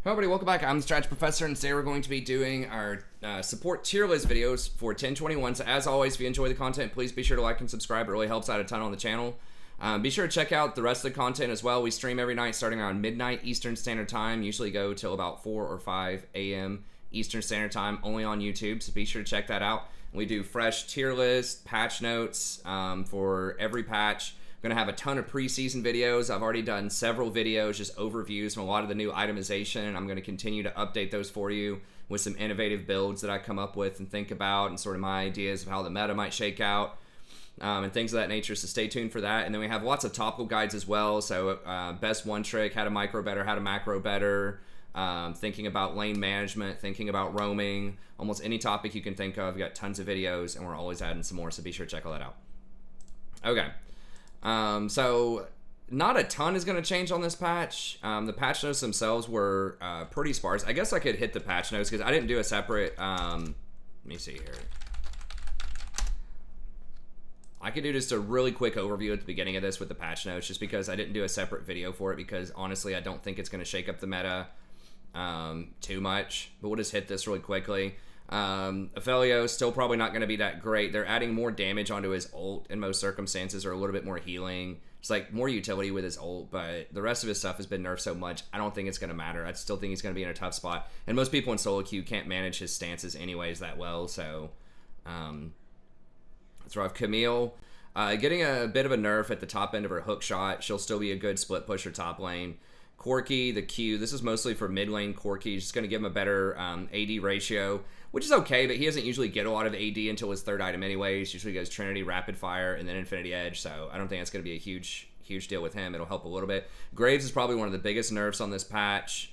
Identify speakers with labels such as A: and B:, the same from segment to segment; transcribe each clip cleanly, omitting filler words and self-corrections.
A: Hello everybody, welcome back. I'm the Strategy Professor, and today we're going to be doing our support tier list videos for 1021. So as always, if you enjoy the content, please be sure to like and subscribe. It really helps out a ton on the channel. Be sure to check out the rest of the content as well. We stream every night starting around midnight Eastern Standard Time. Usually go till about 4 or 5 a.m. Eastern Standard Time, only on YouTube. So be sure to check that out. We do fresh tier list, patch notes for every patch. Going to have a ton of preseason videos. I've already done several videos, just overviews from a lot of the new itemization, and I'm going to continue to update those for you with some innovative builds that I come up with and think about, and sort of my ideas of how the meta might shake out, and things of that nature, so stay tuned for that. And then we have lots of topical guides as well, so best one trick, how to micro better, how to macro better, thinking about lane management, thinking about roaming, almost any topic you can think of. We've got tons of videos, and we're always adding some more, so be sure to check all that out. Okay. So not a ton is going to change on this patch. The patch notes themselves were pretty sparse. I guess I could hit the patch notes because I didn't do a separate, let me see here. I could do just a really quick overview at the beginning of this with the patch notes, just because I didn't do a separate video for it, because honestly I don't think it's going to shake up the meta too much. But we'll just hit this really quickly. Ophelio still probably not going to be that great. They're adding more damage onto his ult in most circumstances, or a little bit more healing. It's like more utility with his ult, but the rest of his stuff has been nerfed so much, I don't think it's going to matter. I still think he's going to be in a tough spot, and most people in solo queue can't manage his stances anyways that well, so let's rough. Camille getting a bit of a nerf at the top end of her hook shot. She'll still be a good split pusher top lane. Corki, the Q, this is mostly for mid lane. Corki is just going to give him a better AD ratio, which is okay, but he doesn't usually get a lot of AD until his third item anyways. Usually goes Trinity, Rapid Fire, and then Infinity Edge, so I don't think that's going to be a huge deal with him. It'll help a little bit. Graves is probably one of the biggest nerfs on this patch.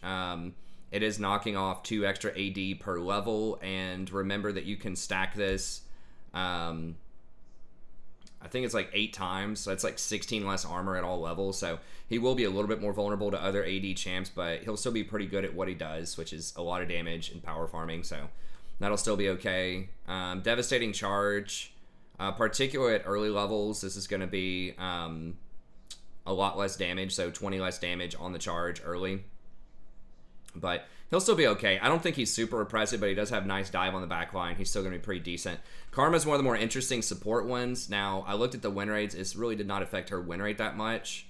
A: It is knocking off 2 extra AD per level, and remember that you can stack this, I think it's like 8 times, so that's like 16 less armor at all levels, so he will be a little bit more vulnerable to other AD champs, but he'll still be pretty good at what he does, which is a lot of damage and power farming, so that'll still be okay. Devastating Charge, particularly at early levels, this is going to be a lot less damage, so 20 less damage on the charge early, but he'll still be okay. I don't think he's super oppressive, but he does have nice dive on the back line. He's still going to be pretty decent. Karma's one of the more interesting support ones. Now, I looked at the win rates. It really did not affect her win rate that much,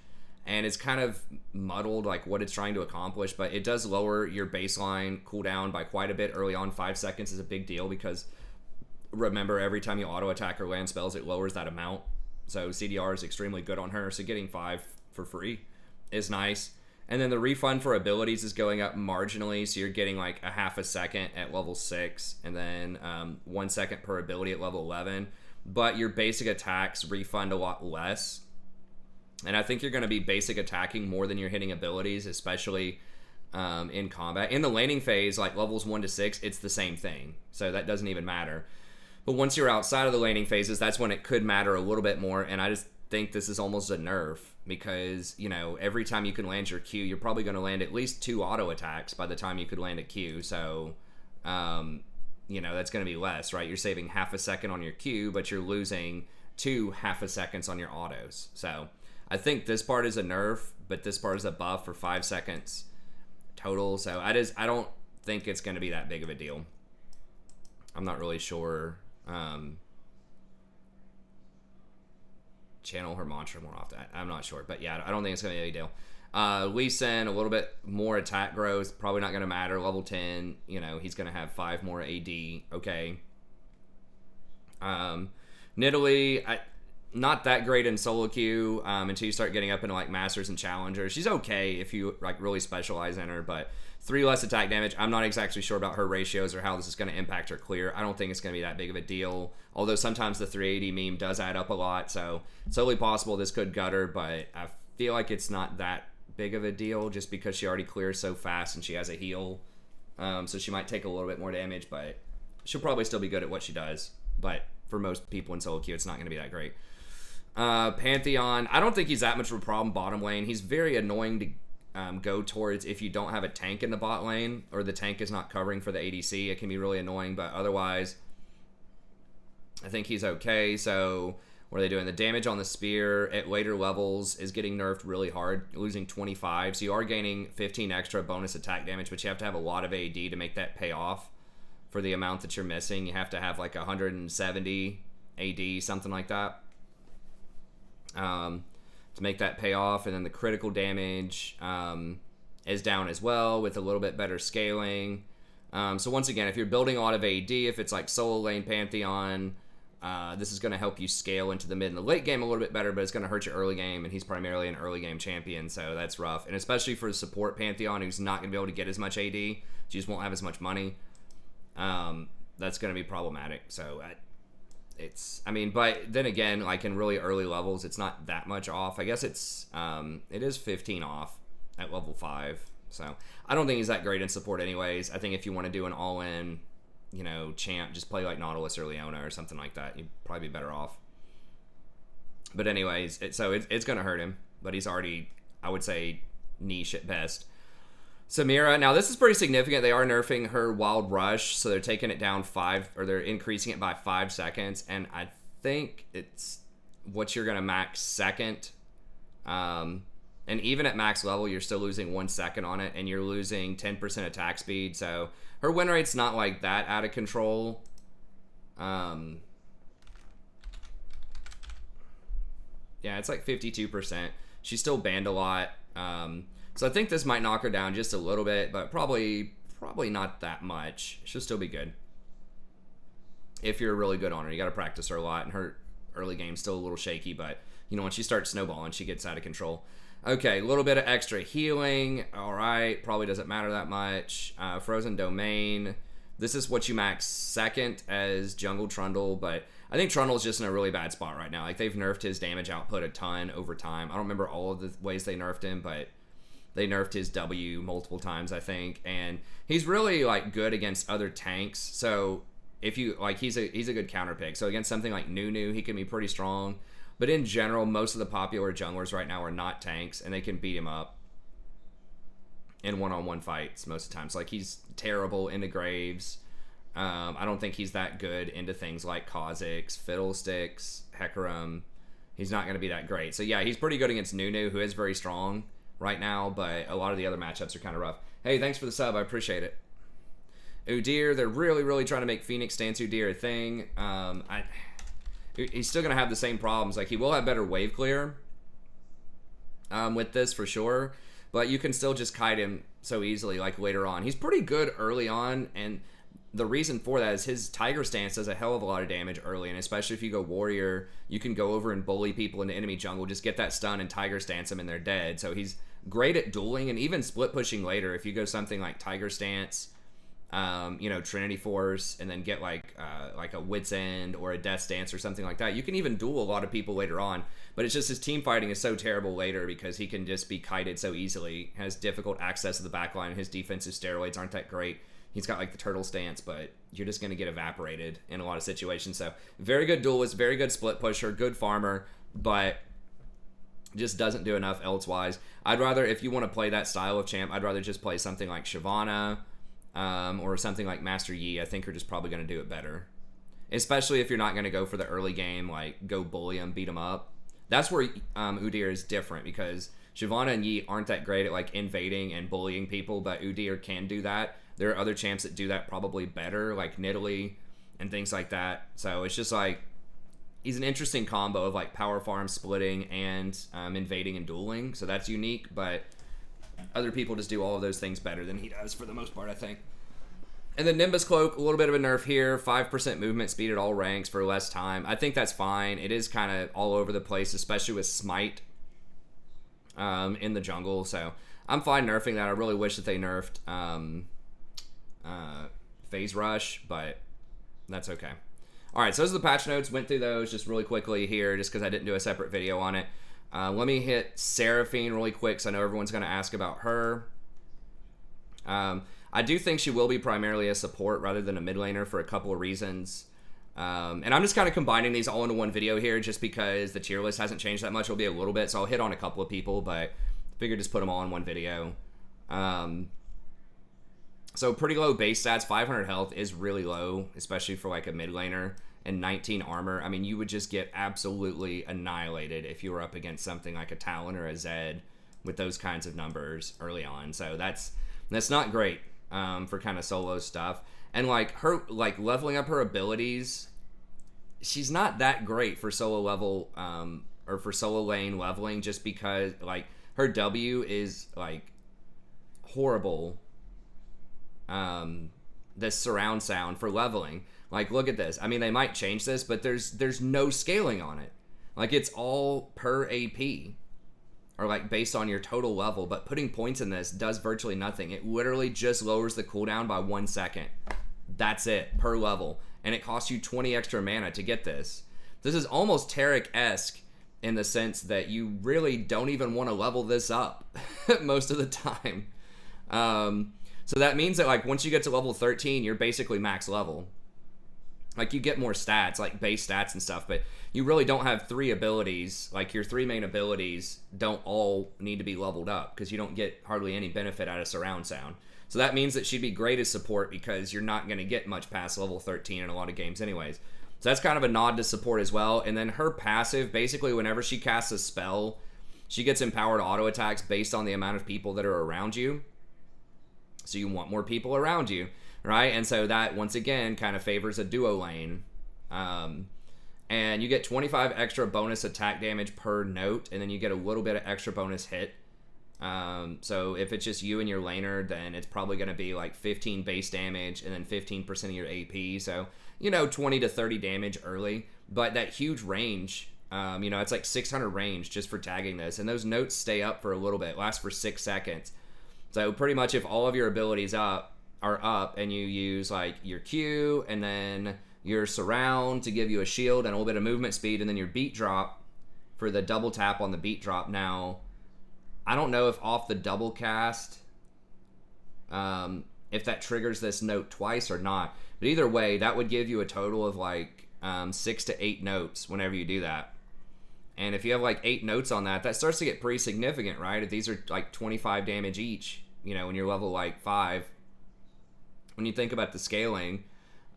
A: and it's kind of muddled like what it's trying to accomplish, but it does lower your baseline cooldown by quite a bit early on. 5 seconds is a big deal because, remember, every time you auto attack or land spells, it lowers that amount. So CDR is extremely good on her, so getting 5 for free is nice. And then the refund for abilities is going up marginally, so you're getting like a half a second at level 6, and then 1 second per ability at level 11. But your basic attacks refund a lot less. And I think you're going to be basic attacking more than you're hitting abilities, especially in combat. In the laning phase, like levels 1 to 6, it's the same thing, so that doesn't even matter. But once you're outside of the laning phases, that's when it could matter a little bit more, and I just think this is almost a nerf, because, you know, every time you can land your Q, you're probably going to land at least 2 auto attacks by the time you could land a Q, so, you know, that's going to be less, right? You're saving half a second on your Q, but you're losing 2 half a seconds on your autos, so I think this part is a nerf, but this part is a buff for 5 seconds total, so I don't think it's going to be that big of a deal. I'm not really sure. Channel her mantra more often. I'm not sure, but yeah, I don't think it's going to be a big deal. Lee Sin, a little bit more attack growth, probably not going to matter. Level 10, you know, he's going to have 5 more AD. Okay. Nidalee, not that great in solo queue until you start getting up into like masters and challengers. She's okay if you like really specialize in her, but 3 less attack damage. I'm not exactly sure about her ratios or how this is going to impact her clear. I don't think it's going to be that big of a deal, although sometimes the 380 meme does add up a lot, so it's totally possible this could gut her, but I feel like it's not that big of a deal just because she already clears so fast and she has a heal, so she might take a little bit more damage, but she'll probably still be good at what she does. But for most people in solo queue, it's not going to be that great. Pantheon, I don't think he's that much of a problem bottom lane. He's very annoying to go towards if you don't have a tank in the bot lane, or the tank is not covering for the ADC. It can be really annoying, but otherwise I think he's okay. So What are they doing? The damage on the spear at later levels is getting nerfed really hard, losing 25. So you are gaining 15 extra bonus attack damage, but you have to have a lot of AD to make that pay off for the amount that you're missing. You have to have like 170 AD, something like that, to make that pay off. And then the critical damage is down as well with a little bit better scaling. So once again, if you're building a lot of AD, if it's like solo lane Pantheon, this is going to help you scale into the mid and the late game a little bit better, but it's going to hurt your early game, and he's primarily an early game champion, so that's rough. And especially for the support Pantheon, who's not going to be able to get as much AD, you just won't have as much money. That's going to be problematic. So but then again, like in really early levels, it's not that much off. I guess it is 15 off at level 5. So I don't think he's that great in support anyways. I think if you want to do an all-in, champ, just play like Nautilus or Leona or something like that. You'd probably be better off. But anyways, it's going to hurt him. But he's already, I would say, niche at best. Samira, now this is pretty significant. They are nerfing her Wild Rush, so they're taking it down 5, or they're increasing it by 5 seconds. And I think it's what you're going to max second. And even at max level, you're still losing 1 second on it, and you're losing 10% attack speed. So her win rate's not like that out of control. Yeah, it's like 52%. She's still banned a lot. So I think this might knock her down just a little bit, but probably not that much. She'll still be good if you're really good on her. You got to practice her a lot, and her early game's still a little shaky, but once she starts snowballing, she gets out of control. Okay, a little bit of extra healing. All right, probably doesn't matter that much. Frozen Domain. This is what you max second as Jungle Trundle, but I think Trundle's just in a really bad spot right now. Like, they've nerfed his damage output a ton over time. I don't remember all of the ways they nerfed him, but they nerfed his W multiple times, I think. And he's really, like, good against other tanks. So if you, like, he's a good counter pick. So against something like Nunu, he can be pretty strong. But in general, most of the popular junglers right now are not tanks, and they can beat him up in one-on-one fights most of the time. So, like, he's terrible into Graves. I don't think he's that good into things like Kha'Zix, Fiddlesticks, Hecarim. He's not going to be that great. So, yeah, he's pretty good against Nunu, who is very strong right now, but a lot of the other matchups are kind of rough. Hey, thanks for the sub. I appreciate it. Udyr, they're really, really trying to make Phoenix Stance Udyr a thing. He's still going to have the same problems. Like, he will have better wave clear with this for sure, but you can still just kite him so easily, like, later on. He's pretty good early on, and the reason for that is his Tiger Stance does a hell of a lot of damage early, and especially if you go Warrior, you can go over and bully people in the enemy jungle, just get that stun and Tiger Stance them and they're dead. So he's great at dueling and even split pushing later. If you go something like Tiger Stance, Trinity Force, and then get like a Wit's End or a Death Stance or something like that, you can even duel a lot of people later on. But it's just his team fighting is so terrible later because he can just be kited so easily, has difficult access to the backline, and his defensive steroids aren't that great. He's got like the turtle stance, but you're just going to get evaporated in a lot of situations. So very good duelist, very good split pusher, good farmer, but just doesn't do enough elsewise. I'd rather, if you want to play that style of champ, I'd rather just play something like Shyvana, or something like Master Yi. I think are just probably going to do it better. Especially if you're not going to go for the early game, like go bully him, beat him up. That's where Udyr is different, because Shyvana and Yi aren't that great at like invading and bullying people, but Udyr can do that. There are other champs that do that probably better, like Nidalee and things like that. So it's just like, he's an interesting combo of like power farm, splitting, and invading and dueling. So that's unique, but other people just do all of those things better than he does for the most part, I think. And then Nimbus Cloak, a little bit of a nerf here. 5% movement speed at all ranks for less time. I think that's fine. It is kind of all over the place, especially with Smite in the jungle. So I'm fine nerfing that. I really wish that they nerfed Phase Rush, but that's okay. All right, so those are the patch notes. Went through those just really quickly here just because I didn't do a separate video on it. Let me hit Seraphine really quick because I know everyone's going to ask about her. I do think she will be primarily a support rather than a mid laner for a couple of reasons. And I'm just kind of combining these all into one video here just because the tier list hasn't changed that much. It'll be a little bit, so I'll hit on a couple of people, but I figured just put them all in one video. So pretty low base stats. 500 health is really low, especially for like a mid laner. and 19 armor, I mean, you would just get absolutely annihilated if you were up against something like a Talon or a Zed with those kinds of numbers early on. So that's not great for kind of solo stuff. And like her, like leveling up her abilities, she's not that great for solo level or for solo lane leveling, just because like her W is like horrible. This surround sound for leveling. Like, look at this. I mean, they might change this, but there's no scaling on it. Like, it's all per AP, or like based on your total level. But putting points in this does virtually nothing. It literally just lowers the cooldown by 1 second. That's it, per level. And it costs you 20 extra mana to get this. This is almost Taric-esque in the sense that you really don't even want to level this up most of the time. So that means that like once you get to level 13, you're basically max level. Like you get more stats, like base stats and stuff, but you really don't have 3 abilities. Like your 3 main abilities don't all need to be leveled up because you don't get hardly any benefit out of surround sound. So that means that she'd be great as support because you're not going to get much past level 13 in a lot of games anyways. So that's kind of a nod to support as well. And then her passive, basically whenever she casts a spell, she gets empowered auto attacks based on the amount of people that are around you. So you want more people around you, right? And so that, once again, kind of favors a duo lane. And you get 25 extra bonus attack damage per note, and then you get a little bit of extra bonus hit. So if it's just you and your laner, then it's probably going to be like 15 base damage and then 15% of your AP. So, 20 to 30 damage early. But that huge range, it's like 600 range just for tagging this. And those notes stay up for a little bit, last for 6 seconds. So pretty much if all of your abilities are up and you use like your Q and then your surround to give you a shield and a little bit of movement speed, and then your beat drop for the double tap on the beat drop. Now, I don't know if off the double cast, if that triggers this note twice or not. But either way, that would give you a total of like 6 to 8 notes whenever you do that. And if you have like 8 notes on that, that starts to get pretty significant, right? If these are like 25 damage each, when you're level like 5. When you think about the scaling,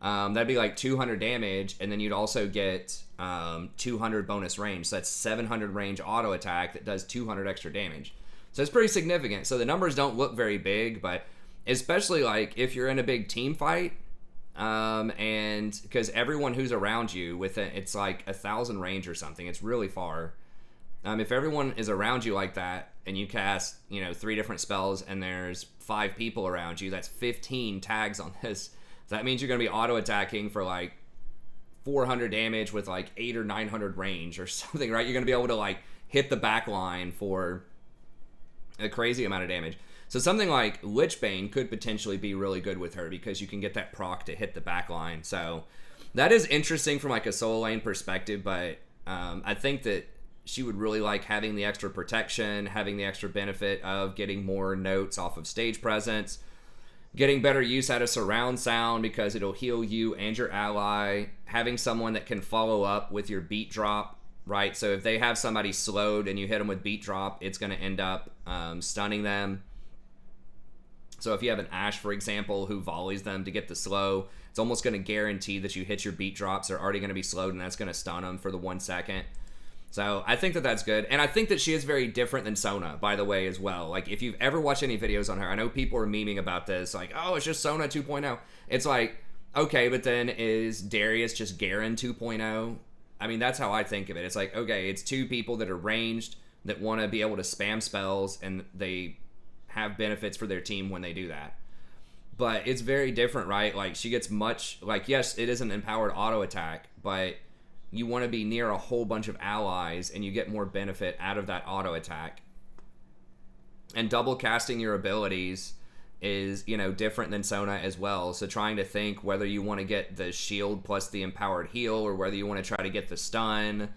A: that'd be like 200 damage, and then you'd also get 200 bonus range. So that's 700 range auto attack that does 200 extra damage. So it's pretty significant. So the numbers don't look very big, but especially like if you're in a big team fight, and because everyone who's around you with it, it's like 1,000 range or something. It's really far. If everyone is around you like that and you cast, 3 different spells and there's 5 people around you, that's 15 tags on this. So that means you're going to be auto attacking for like 400 damage with like 800 or 900 range or something, right? You're going to be able to like hit the back line for a crazy amount of damage. So something like Lichbane could potentially be really good with her because you can get that proc to hit the back line. So that is interesting from like a solo lane perspective, but I think that she would really like having the extra protection, having the extra benefit of getting more notes off of stage presence, getting better use out of surround sound because it'll heal you and your ally, having someone that can follow up with your beat drop, right? So if they have somebody slowed and you hit them with beat drop, it's going to end up stunning them. So if you have an Ashe, for example, who volleys them to get the slow, it's almost going to guarantee that you hit your beat drops. They're already going to be slowed, and that's going to stun them for the 1 second. So I think that that's good. And I think that she is very different than Sona, by the way, as well. Like, if you've ever watched any videos on her, I know people are memeing about this. Like, oh, it's just Sona 2.0. It's like, okay, but then is Darius just Garen 2.0? I mean, that's how I think of it. It's like, okay, it's 2 people that are ranged, that want to be able to spam spells, and they have benefits for their team when they do that. But it's very different, right? Like, she gets much, like, yes, it is an empowered auto attack, but you want to be near a whole bunch of allies and you get more benefit out of that auto attack. And double casting your abilities is, different than Sona as well. So trying to think whether you want to get the shield plus the empowered heal, or whether you want to try to get the stun,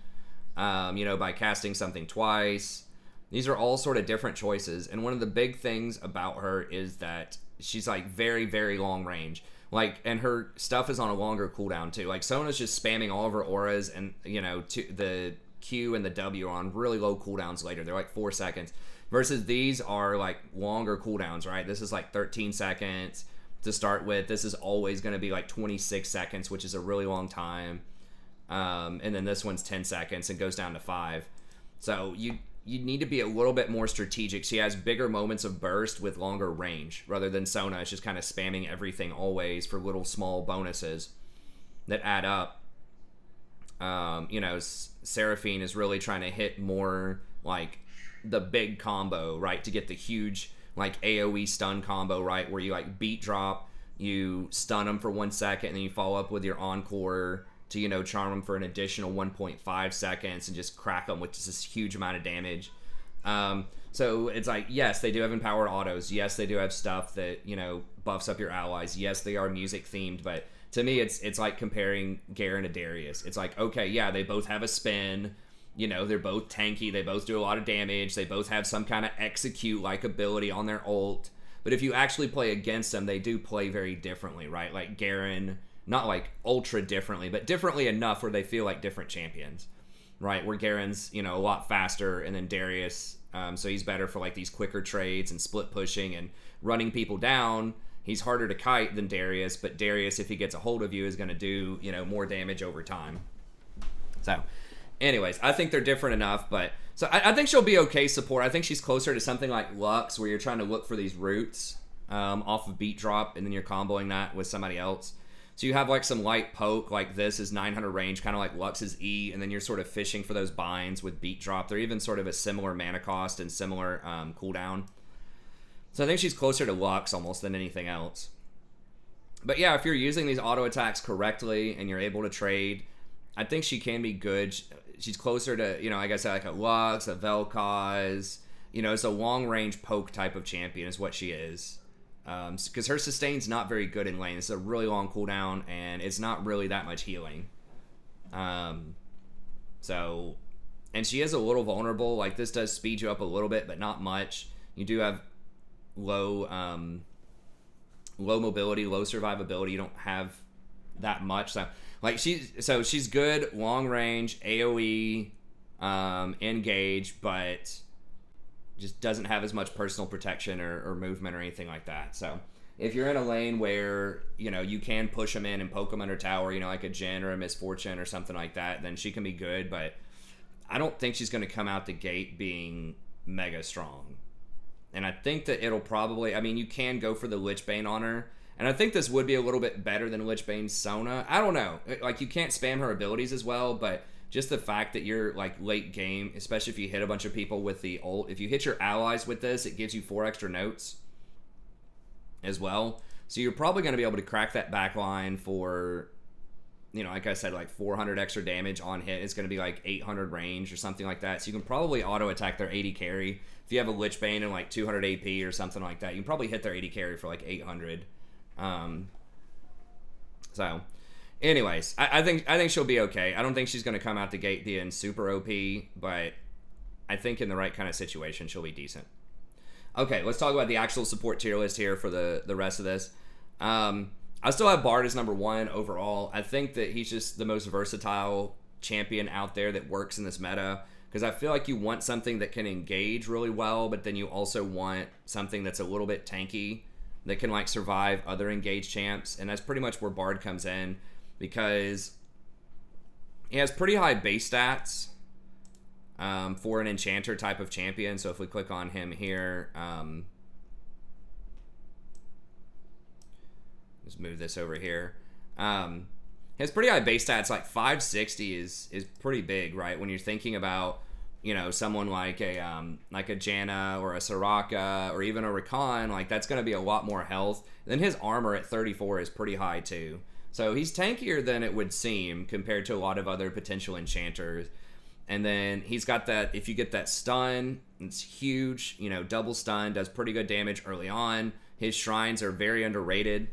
A: by casting something twice. These are all sort of different choices. And one of the big things about her is that she's like very, very long range. Like, and her stuff is on a longer cooldown too. Like, Sona's just spamming all of her auras, and the Q and the W are on really low cooldowns later. They're like 4 seconds. Versus these are like longer cooldowns, right? This is like 13 seconds to start with. This is always going to be like 26 seconds, which is a really long time. and then this one's 10 seconds and goes down to 5. So you need to be a little bit more strategic. She has bigger moments of burst with longer range, rather than Sona. It's just kind of spamming everything always for little small bonuses that add up. Seraphine is really trying to hit more like the big combo, right? To get the huge like AoE stun combo, right? Where you like beat drop, you stun them for 1 second, and then you follow up with your encore to, charm them for an additional 1.5 seconds and just crack them with just this huge amount of damage. So it's like, yes, they do have empowered autos. Yes, they do have stuff that, buffs up your allies. Yes, they are music themed, but to me, it's like comparing Garen to Darius. It's like, okay, yeah, they both have a spin. They're both tanky. They both do a lot of damage. They both have some kind of execute-like ability on their ult. But if you actually play against them, they do play very differently, right? Like Garen, not like ultra differently, but differently enough where they feel like different champions, right? Where Garen's, a lot faster, and then Darius, so he's better for like these quicker trades and split pushing and running people down. He's harder to kite than Darius, but Darius, if he gets a hold of you, is going to do, more damage over time. So, anyways, I think they're different enough, but so I think she'll be okay support. I think she's closer to something like Lux, where you're trying to look for these roots off of beat drop, and then you're comboing that with somebody else. So you have like some light poke, like this is 900 range, kind of like Lux's E, and then you're sort of fishing for those binds with beat drop. They're even sort of a similar mana cost and similar cooldown. So I think she's closer to Lux almost than anything else. But yeah, if you're using these auto attacks correctly and you're able to trade, I think she can be good. She's closer to, like I said, like a Lux, a Vel'Koz. It's a long-range poke type of champion is what she is. Because her sustain's not very good in lane. It's a really long cooldown, and it's not really that much healing. And she is a little vulnerable. Like, this does speed you up a little bit, but not much. You do have low mobility, low survivability. You don't have that much. So, like, she's good long range, AoE, engage, but just doesn't have as much personal protection or movement or anything like that. So if you're in a lane where, you can push them in and poke them under tower, like a Jhin or a Misfortune or something like that, then she can be good, but I don't think she's going to come out the gate being mega strong. And I think that it'll probably, you can go for the Lich Bane on her, and I think this would be a little bit better than Lich Bane's Sona. I don't know. Like, you can't spam her abilities as well, but just the fact that you're, like, late game, especially if you hit a bunch of people with the ult, if you hit your allies with this, it gives you 4 extra notes as well. So you're probably going to be able to crack that back line for, like I said, like 400 extra damage on hit. It's going to be like 800 range or something like that. So you can probably auto-attack their 80 carry. If you have a Lich Bane and, like, 200 AP or something like that, you can probably hit their 80 carry for, like, 800. So... Anyways, I think she'll be okay. I don't think she's going to come out the gate being super OP, but I think in the right kind of situation, she'll be decent. Okay, let's talk about the actual support tier list here for the rest of this. I still have Bard as number 1 overall. I think that he's just the most versatile champion out there that works in this meta, because I feel like you want something that can engage really well, but then you also want something that's a little bit tanky that can, like, survive other engaged champs, and that's pretty much where Bard comes in, because he has pretty high base stats for an enchanter type of champion. So if we click on him here, let's move this over here. He has pretty high base stats, like 560 is pretty big, right? When you're thinking about, someone like a Janna or a Soraka or even a Recon, like, that's going to be a lot more health. Then his armor at 34 is pretty high too. So he's tankier than it would seem compared to a lot of other potential enchanters. And then he's got that, if you get that stun, it's huge, double stun, does pretty good damage early on. His shrines are very underrated.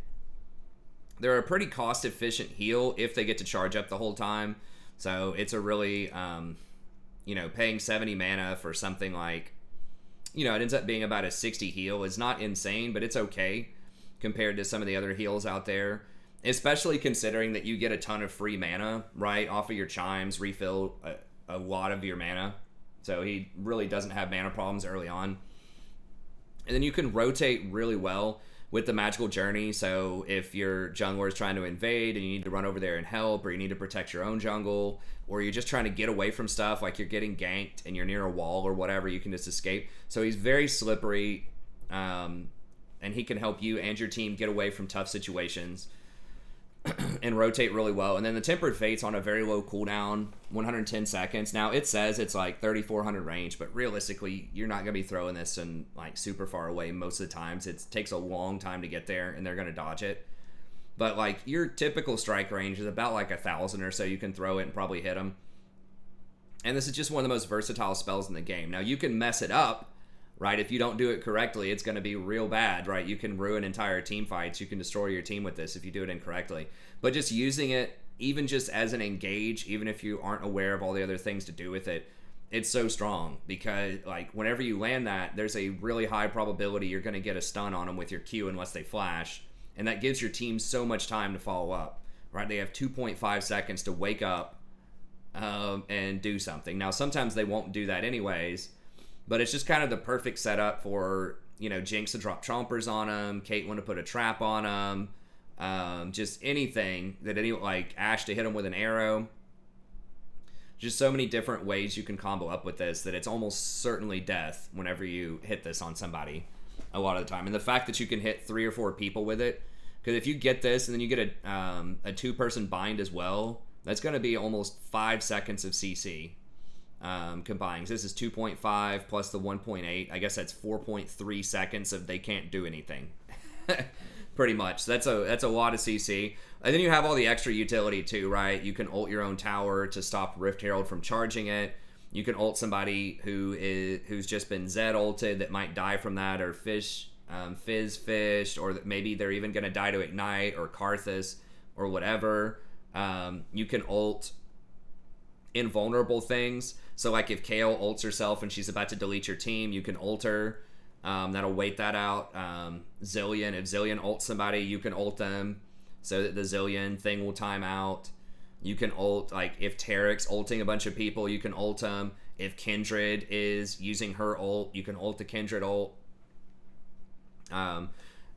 A: They're a pretty cost-efficient heal if they get to charge up the whole time. So it's a really, paying 70 mana for something like, it ends up being about a 60 heal is not insane, but it's okay compared to some of the other heals out there. Especially considering that you get a ton of free mana, right, off of your chimes, refill a lot of your mana. So he really doesn't have mana problems early on. And then you can rotate really well with the magical journey. So if your jungler is trying to invade and you need to run over there and help, or you need to protect your own jungle, or you're just trying to get away from stuff, like you're getting ganked and you're near a wall or whatever, you can just escape. So he's very slippery, and he can help you and your team get away from tough situations and rotate really well. And then the Tempered Fate's on a very low cooldown, 110 seconds. Now, it says it's like 3,400 range, but realistically, you're not going to be throwing this in like super far away most of the times. It takes a long time to get there, and they're going to dodge it. But like your typical strike range is about like 1,000 or so. You can throw it and probably hit them. And this is just one of the most versatile spells in the game. Now, you can mess it up, right? If you don't do it correctly, it's going to be real bad, right? You can ruin entire team fights. You can destroy your team with this if you do it incorrectly. But just using it, even just as an engage, even if you aren't aware of all the other things to do with it, it's so strong because, like, whenever you land that, there's a really high probability you're going to get a stun on them with your Q unless they flash. And that gives your team so much time to follow up, right? They have 2.5 seconds to wake up and do something. Now, sometimes they won't do that anyways, but it's just kind of the perfect setup for, you know, Jinx to drop chompers on them, Caitlyn to put a trap on them, just anything that like Ashe to hit them with an arrow. Just so many different ways you can combo up with this that it's almost certainly death whenever you hit this on somebody a lot of the time. And the fact that you can hit 3 or 4 people with it, because if you get this and then you get a 2-person bind as well, that's going to be almost 5 seconds of CC. Combined. So this is 2.5 plus the 1.8. I guess that's 4.3 seconds of they can't do anything. Pretty much. So that's a lot of CC. And then you have all the extra utility too, right? You can ult your own tower to stop Rift Herald from charging it. You can ult somebody who's just been Zed ulted that might die from that, or Fizz fished, or that maybe they're even going to die to Ignite or Karthus or whatever. You can ult invulnerable things. So like if Kayle ults herself and she's about to delete your team, you can ult her. That'll wait that out. Zillion, if Zillion ults somebody, you can ult them so that the Zillion thing will time out. You can ult, like if Tarek's ulting a bunch of people, you can ult them. If Kindred is using her ult, you can ult the Kindred ult.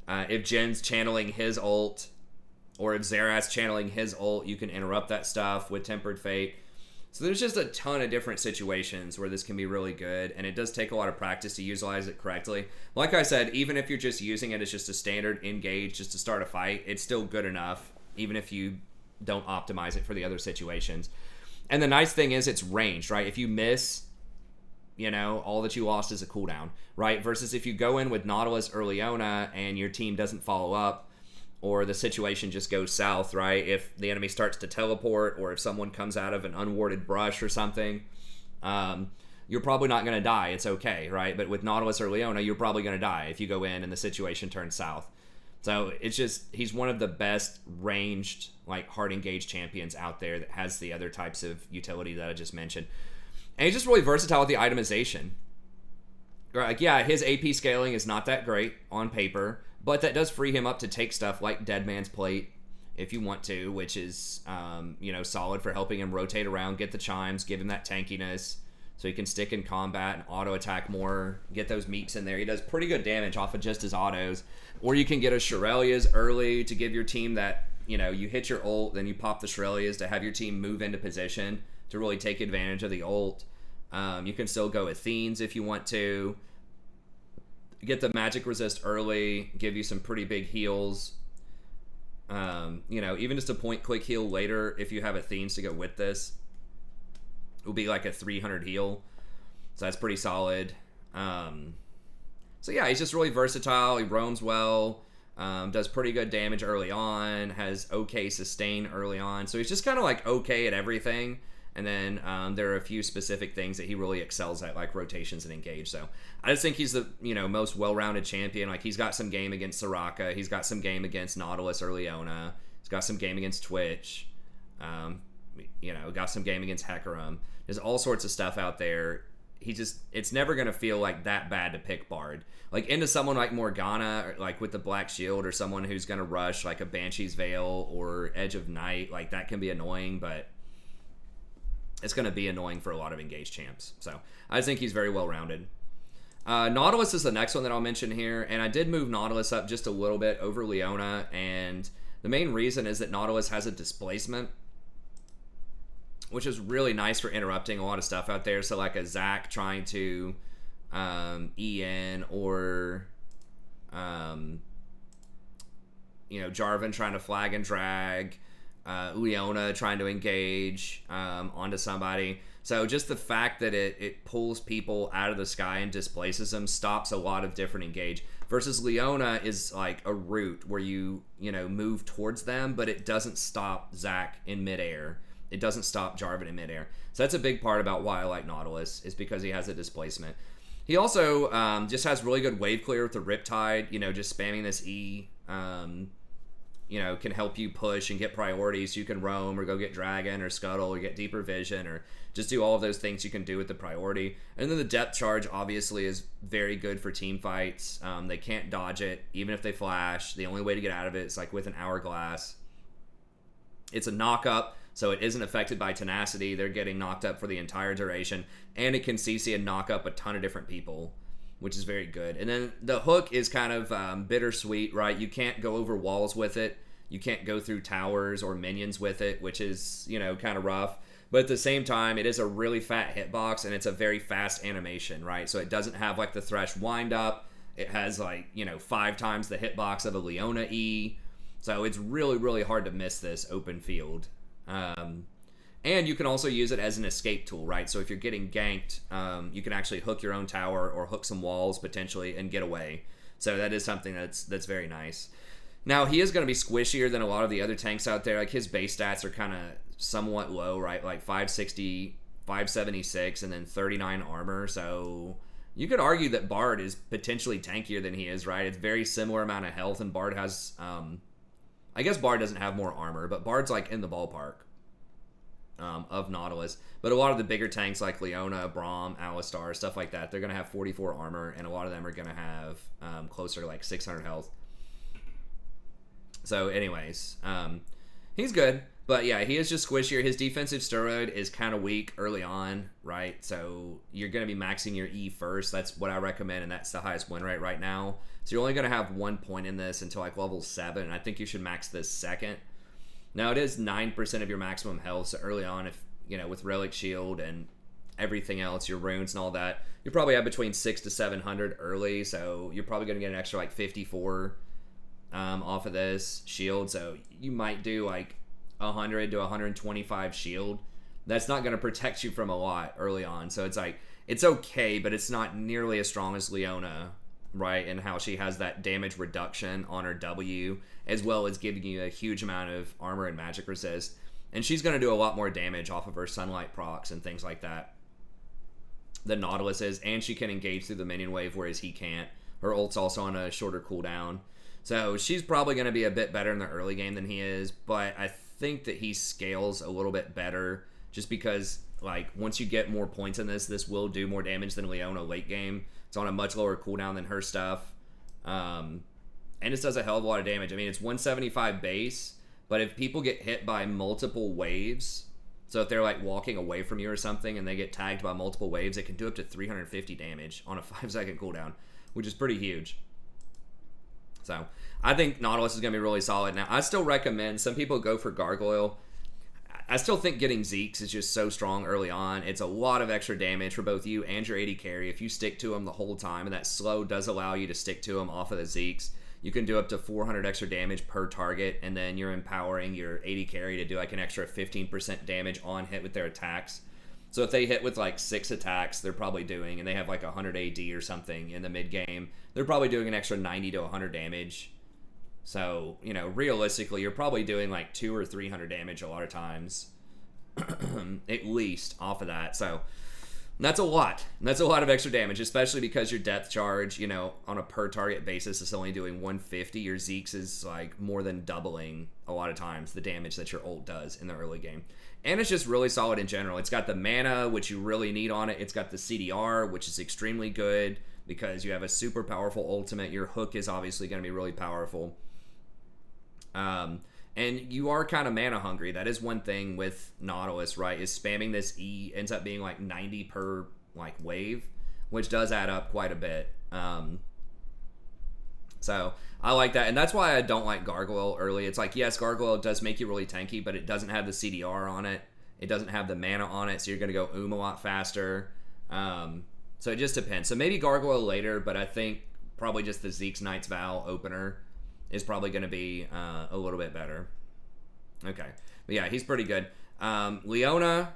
A: If Jin's channeling his ult, or if Xerath's channeling his ult, you can interrupt that stuff with Tempered Fate. So there's just a ton of different situations where this can be really good, and it does take a lot of practice to utilize it correctly. Like I said, even if you're just using it as just a standard engage just to start a fight, it's still good enough, even if you don't optimize it for the other situations. And the nice thing is it's ranged, right? If you miss, you know, all that you lost is a cooldown, right? Versus if you go in with Nautilus or Leona and your team doesn't follow up, or the situation just goes south, right? If the enemy starts to teleport, or if someone comes out of an unwarded brush or something, you're probably not going to die. It's okay, right? But with Nautilus or Leona, you're probably going to die if you go in and the situation turns south. So it's just, he's one of the best ranged, like, hard engaged champions out there that has the other types of utility that I just mentioned. And he's just really versatile with the itemization. Like, yeah, his AP scaling is not that great on paper, but that does free him up to take stuff like Dead Man's Plate if you want to, which is, you know, solid for helping him rotate around, get the chimes, give him that tankiness so he can stick in combat and auto attack more, get those meeps in there. He does pretty good damage off of just his autos. Or you can get a Shirelias early to give your team that, you know, you hit your ult, then you pop the Shirelias to have your team move into position to really take advantage of the ult. You can still go Athenes if you want to. Get the magic resist early, give you some pretty big heals. You know, even just a point click heal later, if you have Athenes to go with this, it will be like a 300 heal. So that's pretty solid. So yeah, he's just really versatile. He roams well, does pretty good damage early on, has okay sustain early on. So he's just kind of like okay at everything. And then there are a few specific things that he really excels at, like rotations and engage. So I just think he's the, you know, most well-rounded champion. Like, he's got some game against Soraka. He's got some game against Nautilus or Leona. He's got some game against Twitch. You know, got some game against Hecarim. There's all sorts of stuff out there. It's never going to feel like that bad to pick Bard. Like, into someone like Morgana, or like with the Black Shield, or someone who's going to rush like a Banshee's Veil or Edge of Night, like that can be annoying, but it's going to be annoying for a lot of engaged champs. So I just think he's very well-rounded. Nautilus is the next one that I'll mention here, and I did move Nautilus up just a little bit over Leona, and the main reason is that Nautilus has a displacement, which is really nice for interrupting a lot of stuff out there. So like a Zac trying to EN, or Jarvan trying to flag and drag, Leona trying to engage onto somebody. So just the fact that it pulls people out of the sky and displaces them stops a lot of different engage. Versus Leona is like a route where you move towards them, but it doesn't stop Zac in midair. It doesn't stop Jarvan in midair. So that's a big part about why I like Nautilus, is because he has a displacement. He also just has really good wave clear with the Riptide. Just spamming this E can help you push and get priorities. You can roam or go get Dragon or Scuttle or get Deeper Vision, or just do all of those things you can do with the priority. And then the depth charge obviously is very good for team fights. They can't dodge it, even if they flash. The only way to get out of it is like with an hourglass. It's a knock-up, so it isn't affected by tenacity. They're getting knocked up for the entire duration, and it can CC and knock up a ton of different people, which is very good. And then the hook is kind of bittersweet, right? You can't go over walls with it. You can't go through towers or minions with it, which is, kind of rough. But at the same time, it is a really fat hitbox, and it's a very fast animation, right? So it doesn't have like the Thresh wind up. It has 5 times the hitbox of a Leona E. So it's really, really hard to miss this open field. And you can also use it as an escape tool, right? So if you're getting ganked, you can actually hook your own tower or hook some walls potentially and get away. So that is something that's very nice. Now, he is going to be squishier than a lot of the other tanks out there. Like, his base stats are kind of somewhat low, right? Like 560, 576, and then 39 armor. So you could argue that Bard is potentially tankier than he is, right? It's very similar amount of health, and Bard has... I guess Bard doesn't have more armor, but Bard's like in the ballpark of Nautilus. But a lot of the bigger tanks like Leona, Braum, Alistar, stuff like that, they're going to have 44 armor, and a lot of them are going to have closer to like 600 health. So anyways, he's good. But yeah, he is just squishier. His defensive steroid is kind of weak early on, right? So you're going to be maxing your E first. That's what I recommend, and that's the highest win rate right now. So you're only going to have 1 point in this until like level 7, and I think you should max this second. Now, it is 9% of your maximum health, so early on, if with Relic Shield and everything else, your runes and all that, you probably have between 600 to 700 early, so you're probably going to get an extra like 54 off of this shield, so you might do like 100 to 125 shield. That's not going to protect you from a lot early on, so it's like, it's okay, but it's not nearly as strong as Leona, right? And how she has that damage reduction on her W, as well as giving you a huge amount of armor and magic resist. And she's going to do a lot more damage off of her sunlight procs and things like that than Nautilus is, and she can engage through the minion wave, whereas he can't. Her ult's also on a shorter cooldown. So she's probably going to be a bit better in the early game than he is, but I think that he scales a little bit better just because, like, once you get more points in this will do more damage than Leona late game. It's on a much lower cooldown than her stuff. And it does a hell of a lot of damage. I mean, it's 175 base, but if people get hit by multiple waves, so if they're, like, walking away from you or something and they get tagged by multiple waves, it can do up to 350 damage on a 5-second cooldown, which is pretty huge. So I think Nautilus is going to be really solid. Now, I still recommend, some people go for Gargoyle. I still think getting Zeke's is just so strong early on. It's a lot of extra damage for both you and your AD carry if you stick to him the whole time, and that slow does allow you to stick to him off of the Zeke's. You can do up to 400 extra damage per target, and then you're empowering your AD carry to do like an extra 15% damage on hit with their attacks. So if they hit with like 6 attacks, they're probably doing, and they have like 100 AD or something in the mid game, they're probably doing an extra 90 to 100 damage. So, realistically, you're probably doing like 200 or 300 damage a lot of times, at least off of that. So that's a lot. That's a lot of extra damage, especially because your depth charge, on a per target basis is only doing 150. Your Zeke's is like more than doubling a lot of times the damage that your ult does in the early game. And it's just really solid in general. It's got the mana, which you really need on it. It's got the CDR, which is extremely good because you have a super powerful ultimate. Your hook is obviously going to be really powerful. And you are kind of mana hungry. That is one thing with Nautilus, right? Is spamming this E ends up being like 90 per like wave. which does add up quite a bit. So I like that, and that's why I don't like Gargoyle early. It's like, yes, Gargoyle does make you really tanky, but it doesn't have the CDR on it. It doesn't have the mana on it, so you're going to go a lot faster. So it just depends. So maybe Gargoyle later, but I think probably just the Zeke's Knight's Vow opener is probably going to be a little bit better. Okay. But yeah, he's pretty good. Leona,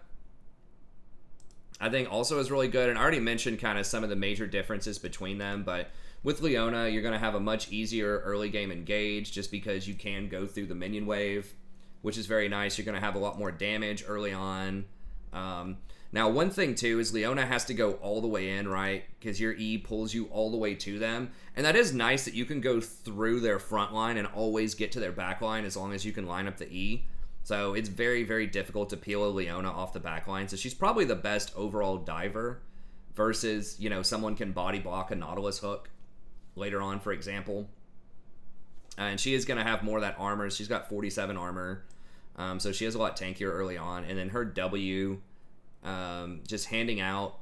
A: I think also is really good, and I already mentioned kind of some of the major differences between them, but with Leona, you're going to have a much easier early game engage just because you can go through the minion wave, which is very nice. You're going to have a lot more damage early on. Now, one thing, too, is Leona has to go all the way in, right? Because your E pulls you all the way to them. And that is nice that you can go through their front line and always get to their back line as long as you can line up the E. So it's very, very difficult to peel a Leona off the back line. So she's probably the best overall diver versus, you know, someone can body block a Nautilus hook later on, for example. And she is going to have more of that armor. She's got 47 armor. So she is a lot tankier early on. And then her W, just handing out,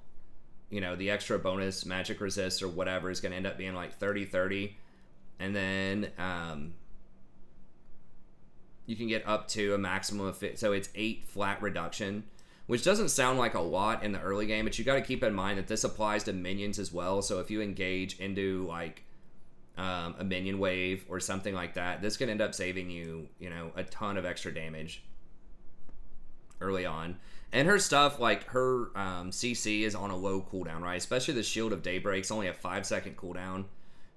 A: you know, the extra bonus magic resist or whatever is going to end up being like 30-30. And then you can get up to a maximum of so it's 8 flat reduction, which doesn't sound like a lot in the early game, but you got to keep in mind that this applies to minions as well. So if you engage into like a minion wave or something like that, this can end up saving you, you know, a ton of extra damage early on. And her stuff, like her CC is on a low cooldown, right? Especially the Shield of Daybreak's only a 5-second cooldown.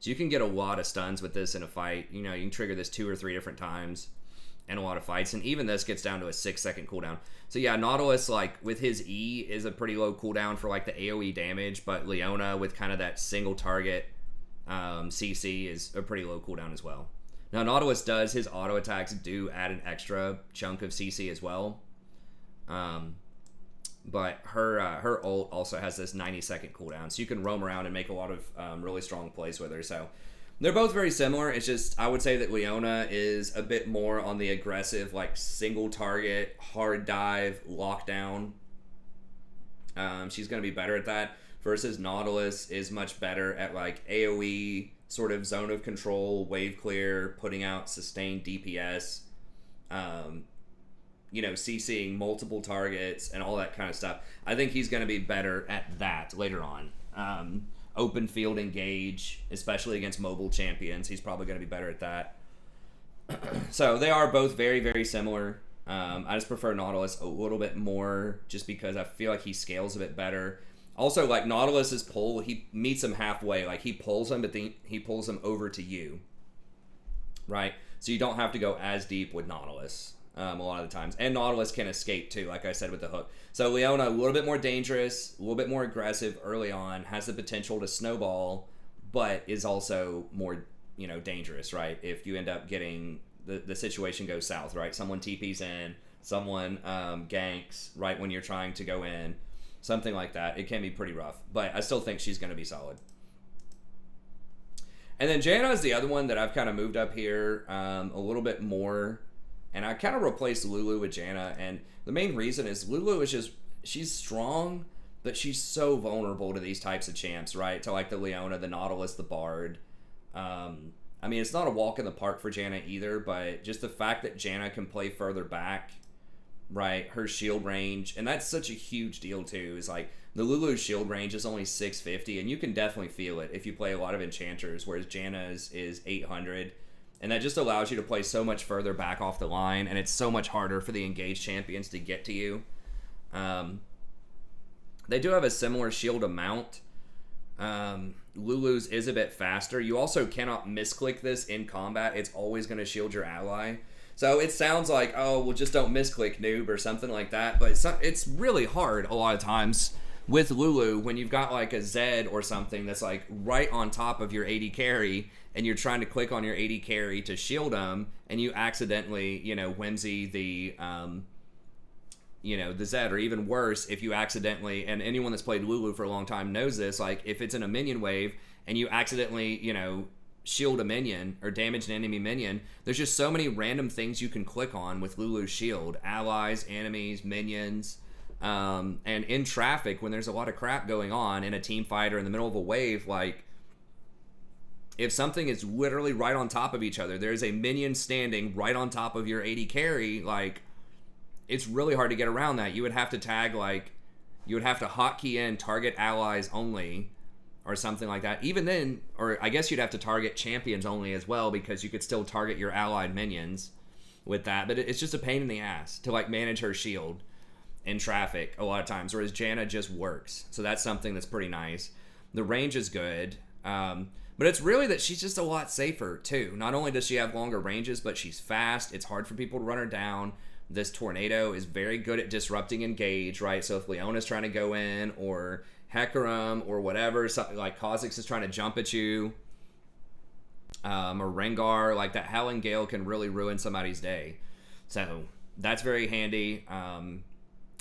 A: So you can get a lot of stuns with this in a fight. You know, you can trigger this 2 or 3 different times in a lot of fights. And even this gets down to a 6-second cooldown. So yeah, Nautilus, like with his E, is a pretty low cooldown for like the AoE damage. But Leona with kind of that single target CC is a pretty low cooldown as well. Now Nautilus does, his auto attacks do add an extra chunk of CC as well. But her ult also has this 90-second cooldown, so you can roam around and make a lot of really strong plays with her. So they're both very similar. It's just, I would say that Leona is a bit more on the aggressive, like single target, hard dive, lockdown. She's going to be better at that, versus Nautilus is much better at like AoE, sort of zone of control, wave clear, putting out sustained DPS, you know, CCing multiple targets and all that kind of stuff. I think he's going to be better at that later on. Open field engage, especially against mobile champions, he's probably going to be better at that. So they are both very, very similar. I just prefer Nautilus a little bit more just because I feel like he scales a bit better. Also, like Nautilus's pull, he meets him halfway. Like he pulls him, but then he pulls him over to you, right? So you don't have to go as deep with Nautilus a lot of the times. And Nautilus can escape too, like I said with the hook. So Leona, a little bit more dangerous, a little bit more aggressive early on, has the potential to snowball, but is also more, you know, dangerous, right? If you end up getting the situation goes south, right? Someone TPs in, someone ganks right when you're trying to go in, something like that. It can be pretty rough, but I still think she's going to be solid. And then Janna is the other one that I've kind of moved up here a little bit more. And I kind of replaced Lulu with Janna, and the main reason is Lulu is just, she's strong, but she's so vulnerable to these types of champs, right? To like the Leona, the Nautilus, the Bard. I mean, it's not a walk in the park for Janna either, but just the fact that Janna can play further back, right? Her shield range, and that's such a huge deal too, is like the Lulu's shield range is only 650, and you can definitely feel it if you play a lot of enchanters, whereas Janna's is 800. And that just allows you to play so much further back off the line, and it's so much harder for the engaged champions to get to you. They do have a similar shield amount. Lulu's is a bit faster. You also cannot misclick this in combat. It's always going to shield your ally. So it sounds like, oh, well, just don't misclick, noob, or something like that. But it's really hard a lot of times with Lulu when you've got like a Zed or something that's like right on top of your AD carry, and you're trying to click on your AD carry to shield them, and you accidentally, you know, whimsy the, you know, the Zed, or even worse, if you accidentally, and anyone that's played Lulu for a long time knows this, like if it's in a minion wave and you accidentally, you know, shield a minion or damage an enemy minion, there's just so many random things you can click on with Lulu's shield. Allies, enemies, minions. And in traffic, when there's a lot of crap going on in a team fight or in the middle of a wave, like, if something is literally right on top of each other, there's a minion standing right on top of your AD carry, like, it's really hard to get around that. You would have to tag, like, you would have to hotkey in target allies only or something like that. Even then, or I guess you'd have to target champions only as well, because you could still target your allied minions with that. But it's just a pain in the ass to, like, manage her shield in traffic a lot of times, whereas Janna just works. So that's something that's pretty nice. The range is good. But it's really that she's just a lot safer, too. Not only does she have longer ranges, but she's fast. It's hard for people to run her down. This tornado is very good at disrupting engage, right? So if Leona's trying to go in, or Hecarim, or whatever, something like Kha'Zix is trying to jump at you, or Rengar, like, that Howling Gale can really ruin somebody's day. So that's very handy. And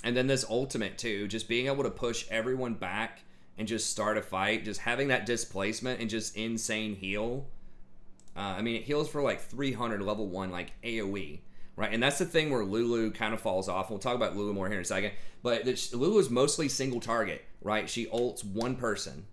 A: then this ultimate, too, just being able to push everyone back and just start a fight, just having that displacement and just insane heal. I mean, it heals for like 300 level 1, like AoE, right? And that's the thing where Lulu kind of falls off. We'll talk about Lulu more here in a second. But Lulu is mostly single target, right? She ults one person,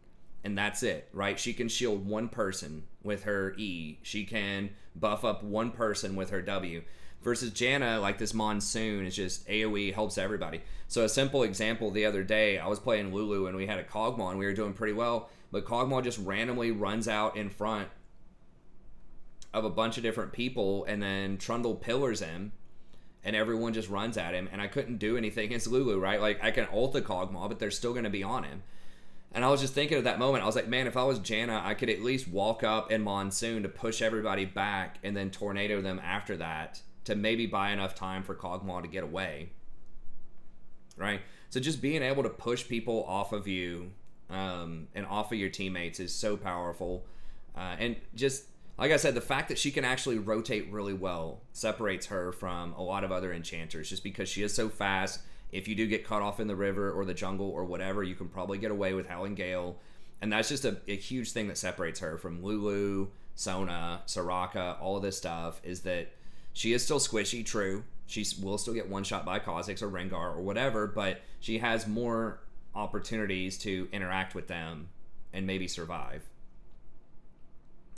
A: and that's it, right? She can shield one person with her E. She can buff up one person with her W. Versus Janna, like, this monsoon is just AoE, helps everybody. So a simple example, the other day, I was playing Lulu and we had a Kog'Maw and we were doing pretty well, but Kog'Maw just randomly runs out in front of a bunch of different people, and then Trundle pillars him, and everyone just runs at him, and I couldn't do anything against Lulu, right? Like, I can ult the Kog'Maw, but they're still going to be on him. And I was just thinking at that moment, I was like, man, if I was Janna, I could at least walk up in monsoon to push everybody back and then tornado them after that, to maybe buy enough time for Kog'Maw to get away, right? So just being able to push people off of you and off of your teammates is so powerful. And just, like I said, the fact that she can actually rotate really well separates her from a lot of other enchanters, just because she is so fast. If you do get caught off in the river or the jungle or whatever, you can probably get away with Howling Gale. And that's just a huge thing that separates her from Lulu, Sona, Soraka, all of this stuff, is that she is still squishy, true. She will still get one shot by Kha'Zix or Rengar or whatever, but she has more opportunities to interact with them and maybe survive.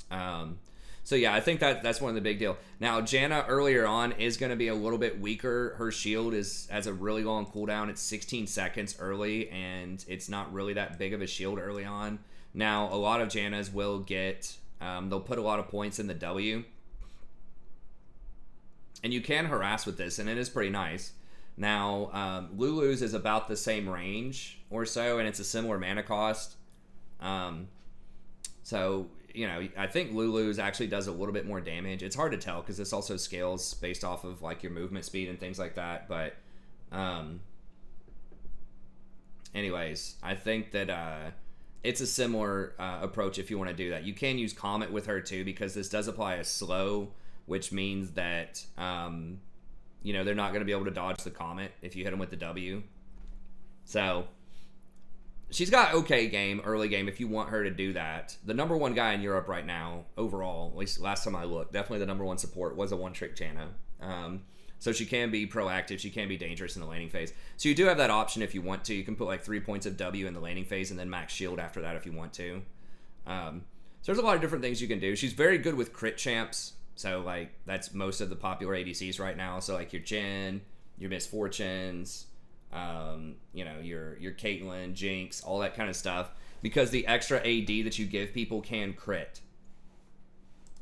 A: So yeah, I think that's one of the big deal. Now, Janna earlier on is going to be a little bit weaker. Her shield has a really long cooldown. It's 16 seconds early, and it's not really that big of a shield early on. Now, a lot of Janna's will get, they'll put a lot of points in the W. And you can harass with this, and it is pretty nice. Now, Lulu's is about the same range or so, and it's a similar mana cost. So, you know, I think Lulu's actually does a little bit more damage. It's hard to tell because this also scales based off of, like, your movement speed and things like that. But, anyways, I think that it's a similar approach if you want to do that. You can use Comet with her, too, because this does apply a slow, which means that, you know, they're not going to be able to dodge the Comet if you hit them with the W. So, she's got okay game, early game, if you want her to do that. The number one guy in Europe right now, overall, at least last time I looked, definitely the number one support was a one-trick Janna. So she can be proactive, she can be dangerous in the laning phase. So you do have that option if you want to. You can put like 3 points of W in the laning phase and then max shield after that if you want to. So there's a lot of different things you can do. She's very good with crit champs. So, like, that's most of the popular ADCs right now. So, like, your Jhin, your Miss Fortunes, you know, your Caitlyn, Jinx, all that kind of stuff. Because the extra AD that you give people can crit.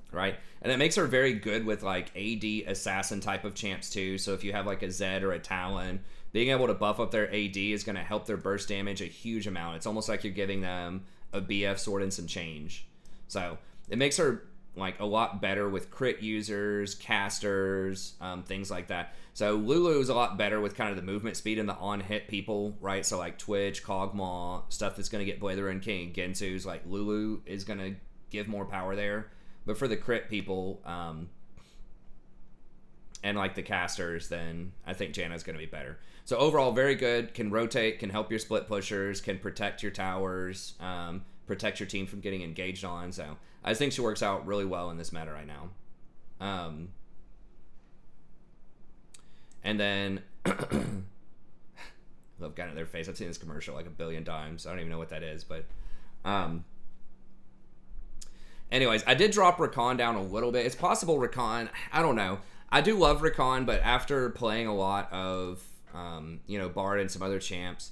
A: Right? And that makes her very good with, like, AD assassin type of champs, too. So, if you have, like, a Zed or a Talon, being able to buff up their AD is going to help their burst damage a huge amount. It's almost like you're giving them a BF sword and some change. So, it makes her, like, a lot better with crit users, casters, things like that. So Lulu is a lot better with kind of the movement speed and the on-hit people, right? So like Twitch, Kog'Maw, stuff that's going to get Blazer and King, Gensu's, like Lulu is going to give more power there. But for the crit people, and like the casters, then I think Janna's going to be better. So overall, very good, can rotate, can help your split pushers, can protect your towers, protect your team from getting engaged on. So I think she works out really well in this meta right now. And then Love gun in their face. I've seen this commercial like a billion times. I don't even know what that is, but anyways, I did drop Recon down a little bit. It's possible Recon, I don't know. I do love Recon, but after playing a lot of Bard and some other champs,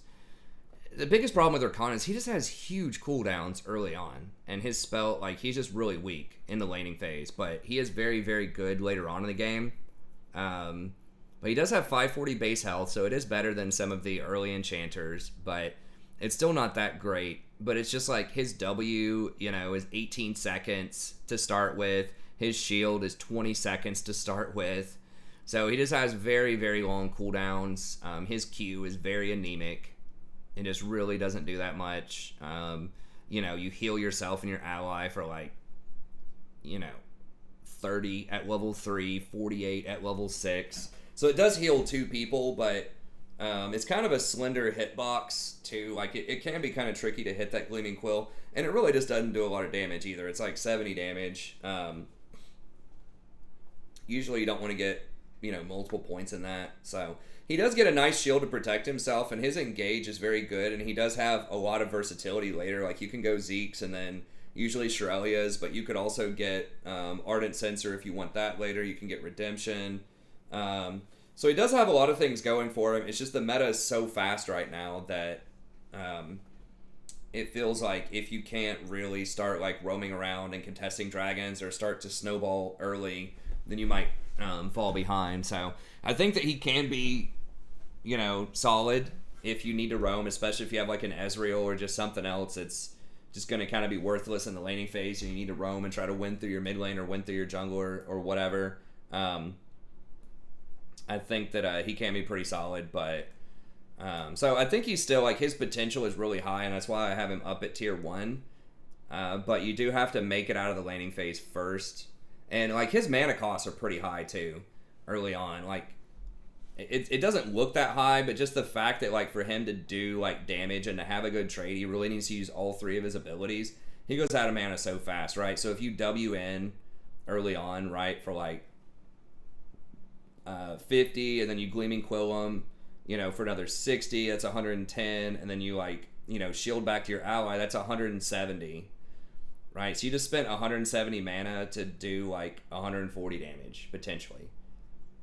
A: the biggest problem with Recon is he just has huge cooldowns early on, and his spell, like, he's just really weak in the laning phase, but he is very, very good later on in the game. But he does have 540 base health, so it is better than some of the early enchanters, but it's still not that great. But it's just like his W, is 18 seconds to start with. His shield is 20 seconds to start with. So he just has very, very long cooldowns. His Q is very anemic. It just really doesn't do that much. You heal yourself and your ally for 30 at level 3, 48 at level 6. So it does heal 2 people, but it's kind of a slender hitbox too. Like it can be kind of tricky to hit that Gleaming Quill, and it really just doesn't do a lot of damage either. It's like 70 damage. Usually you don't want to get multiple points in that. So he does get a nice shield to protect himself, and his engage is very good, and he does have a lot of versatility later. Like you can go Zeke's and then usually Shirelia's, but you could also get Ardent Censer if you want that later. You can get Redemption. So he does have a lot of things going for him. It's just the meta is so fast right now that it feels like if you can't really start roaming around and contesting dragons or start to snowball early, then you might fall behind. So I think that he can be, solid if you need to roam, especially if you have an Ezreal or just something else. It's just going to kind of be worthless in the laning phase, and you need to roam and try to win through your mid lane or win through your jungler or whatever. I think that he can be pretty solid, but so I think he's still his potential is really high, and that's why I have him up at tier 1. But you do have to make it out of the laning phase first, and his mana costs are pretty high too early on. It doesn't look that high, but just the fact that for him to do damage and to have a good trade, he really needs to use all 3 of his abilities. He goes out of mana so fast, right? So if you W in early on, right, for 50, and then you Gleaming Quill him, for another 60, that's 110, and then you shield back to your ally, that's 170, right? So you just spent 170 mana to do 140 damage potentially,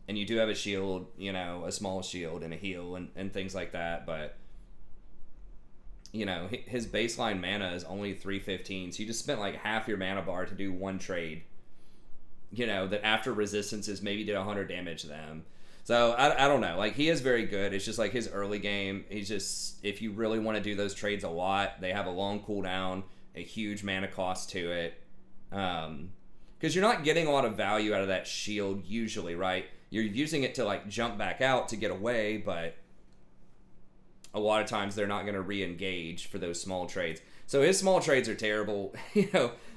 A: and you do have a shield, a small shield and a heal and things like that, but his baseline mana is only 315, so you just spent half your mana bar to do one trade, that after resistances maybe did 100 damage to them. So I don't know. He is very good. It's just his early game. He's just, if you really want to do those trades a lot, they have a long cooldown, a huge mana cost to it. Because you're not getting a lot of value out of that shield usually, right? You're using it to jump back out to get away, but a lot of times they're not going to re-engage for those small trades. So his small trades are terrible.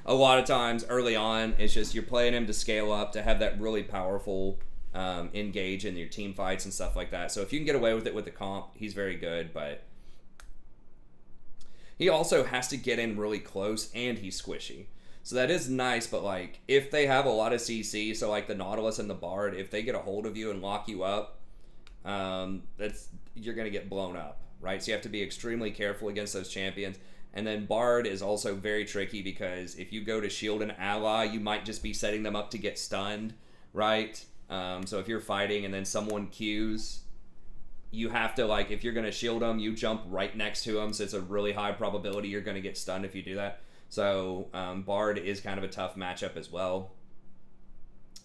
A: A lot of times early on, it's just you're playing him to scale up, to have that really powerful engage in your team fights and stuff like that. So if you can get away with it with the comp, he's very good, but he also has to get in really close, and he's squishy. So that is nice, but if they have a lot of CC, so the Nautilus and the Bard, if they get a hold of you and lock you up, you're going to get blown up, right? So you have to be extremely careful against those champions. And then Bard is also very tricky because if you go to shield an ally, you might just be setting them up to get stunned, right? So if you're fighting and then someone Qs, you have to, if you're going to shield them, you jump right next to them, so it's a really high probability you're going to get stunned if you do that. So Bard is kind of a tough matchup as well.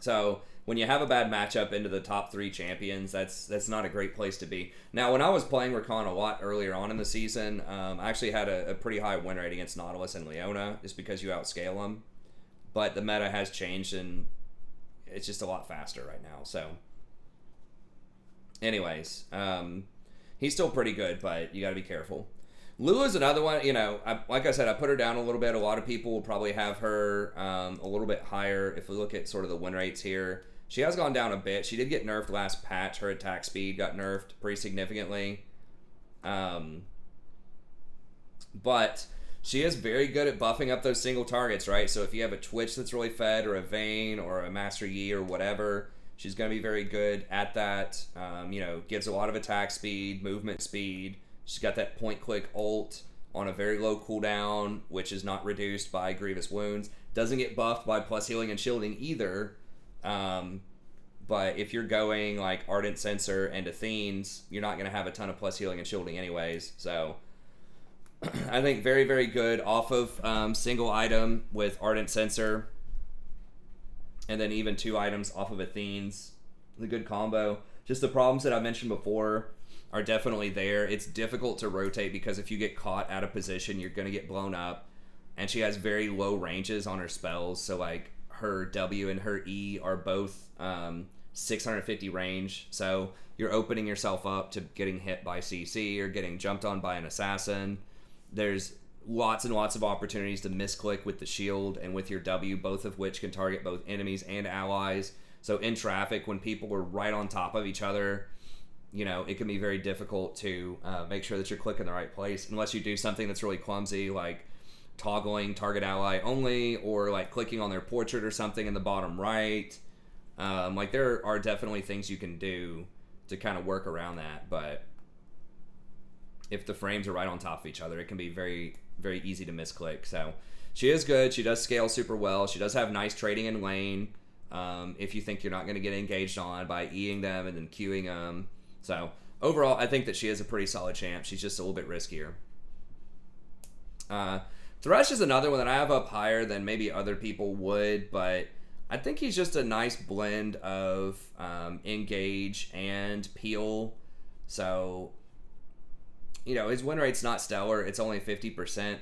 A: So when you have a bad matchup into the top 3 champions, that's not a great place to be. Now, when I was playing Recon a lot earlier on in the season, I actually had a pretty high win rate against Nautilus and Leona, just because you outscale them. But the meta has changed, and it's just a lot faster right now. So, anyways, he's still pretty good, but you got to be careful. Lulu's another one, like I said, I put her down a little bit. A lot of people will probably have her a little bit higher if we look at sort of the win rates here. She has gone down a bit. She did get nerfed last patch. Her attack speed got nerfed pretty significantly. But she is very good at buffing up those single targets, right? So if you have a Twitch that's really fed, or a Vayne, or a Master Yi, or whatever, She's going to be very good at that. Gives a lot of attack speed, movement speed. She's got that point-click ult on a very low cooldown, which is not reduced by grievous wounds. Doesn't get buffed by plus healing and shielding either. But if you're going like Ardent Censer and Athene's, you're not going to have a ton of plus healing and shielding anyways. So I think very, very good off of single item with Ardent Censer. And then even 2 items off of Athene's. The good combo. Just the problems that I mentioned before are definitely there. It's difficult to rotate because if you get caught out of position, you're going to get blown up. And she has very low ranges on her spells. So like her W and her E are both 650 range. So you're opening yourself up to getting hit by CC or getting jumped on by an assassin. There's lots and lots of opportunities to misclick with the shield and with your W, both of which can target both enemies and allies. So in traffic, when people are right on top of each other, it can be very difficult to make sure that you're clicking the right place unless you do something that's really clumsy, like toggling target ally only, or like clicking on their portrait or something in the bottom right. There are definitely things you can do to kind of work around that, but if the frames are right on top of each other, it can be very, very easy to misclick. So she is good. She does scale super well. She does have nice trading in lane if you think you're not going to get engaged on by Eing them and then Qing them. So overall, I think that she is a pretty solid champ. She's just a little bit riskier. Thresh is another one that I have up higher than maybe other people would, but I think he's just a nice blend of engage and peel. So his win rate's not stellar. It's only 50%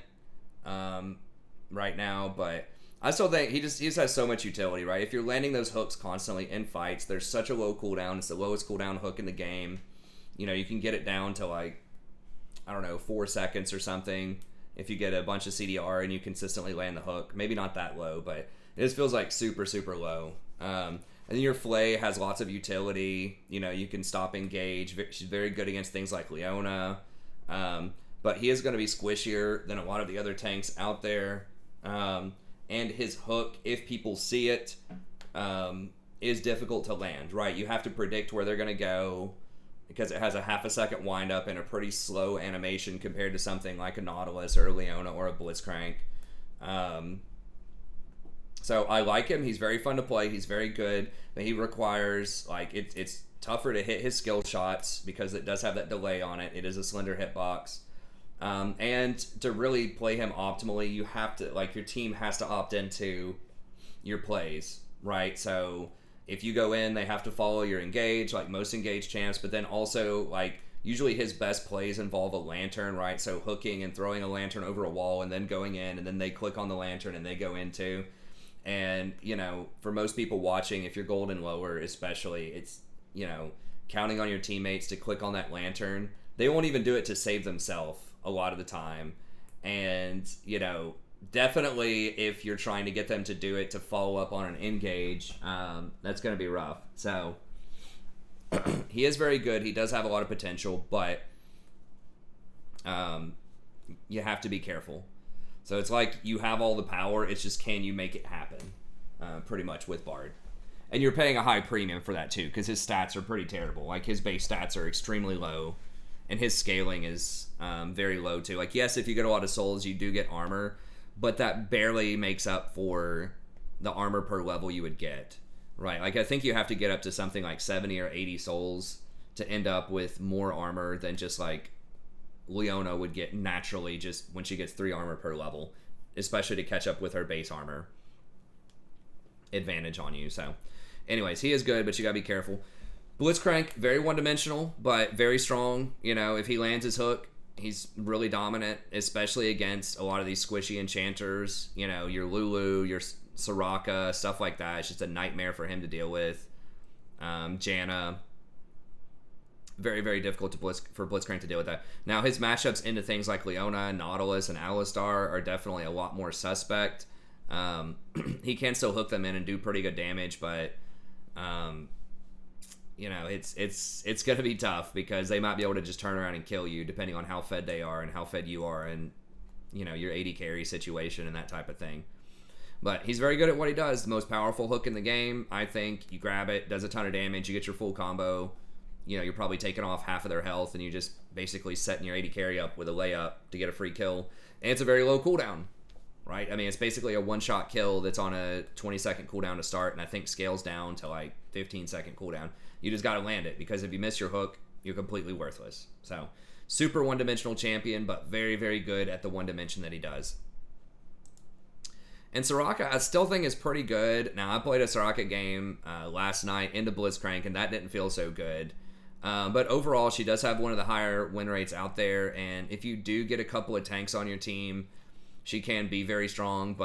A: right now, but I still think he just has so much utility, right? If you're landing those hooks constantly in fights, there's such a low cooldown. It's the lowest cooldown hook in the game. You can get it down to 4 seconds or something if you get a bunch of CDR and you consistently land the hook. Maybe not that low, but it just feels like super, super low. And then your Flay has lots of utility. You can stop engage. She's very good against things like Leona. But he is going to be squishier than a lot of the other tanks out there. And his hook, if people see it, is difficult to land, right? You have to predict where they're going to go because it has a half a second wind up and a pretty slow animation compared to something like a Nautilus or a Leona or a Blitzcrank. So I like him. He's very fun to play. He's very good. But he requires, it's tougher to hit his skill shots because it does have that delay on it. It is a slender hitbox. And to really play him optimally, you have to, your team has to opt into your plays, right? So if you go in, they have to follow your engage, like most engage champs, but then also, usually his best plays involve a lantern, right? So hooking and throwing a lantern over a wall and then going in, and then they click on the lantern and they go into. And, for most people watching, if you're gold and lower especially, it's, counting on your teammates to click on that lantern. They won't even do it to save themselves a lot of the time. And, definitely if you're trying to get them to do it to follow up on an engage, that's going to be rough. So he is very good. He does have a lot of potential, but you have to be careful. So it's like you have all the power. It's just, can you make it happen? Pretty much with Bard. And you're paying a high premium for that too, because his stats are pretty terrible. His base stats are extremely low, and his scaling is very low too. Yes, if you get a lot of souls, you do get armor, but that barely makes up for the armor per level you would get, right? I think you have to get up to something like 70 or 80 souls to end up with more armor than just Leona would get naturally just when she gets 3 armor per level, especially to catch up with her base armor advantage on you. So anyways, he is good, but you gotta be careful. Blitzcrank, very one-dimensional, but very strong. If he lands his hook, he's really dominant, especially against a lot of these squishy enchanters. Your Lulu, your Soraka, stuff like that. It's just a nightmare for him to deal with. Janna, very, very difficult for Blitzcrank to deal with that. Now, his matchups into things like Leona, Nautilus, and Alistar are definitely a lot more suspect. He can still hook them in and do pretty good damage, but it's going to be tough because they might be able to just turn around and kill you depending on how fed they are and how fed you are and, your AD carry situation and that type of thing. But he's very good at what he does. The most powerful hook in the game, I think. You grab it, does a ton of damage, you get your full combo. You know, you're probably taking off half of their health, and you just basically setting your AD carry up with a layup to get a free kill. And it's a very low cooldown, right? I mean, it's basically a one-shot kill that's on a 20-second cooldown to start, and I think scales down to like 15-second cooldown. You just got to land it, because if you miss your hook, you're completely worthless. So, super one-dimensional champion, but very, very good at the one dimension that he does. And Soraka, I still think is pretty good. Now, I played a Soraka game last night into Blitzcrank, and that didn't feel so good. But overall, she does have one of the higher win rates out there, and if you do get a couple of tanks on your team, she can be very strong,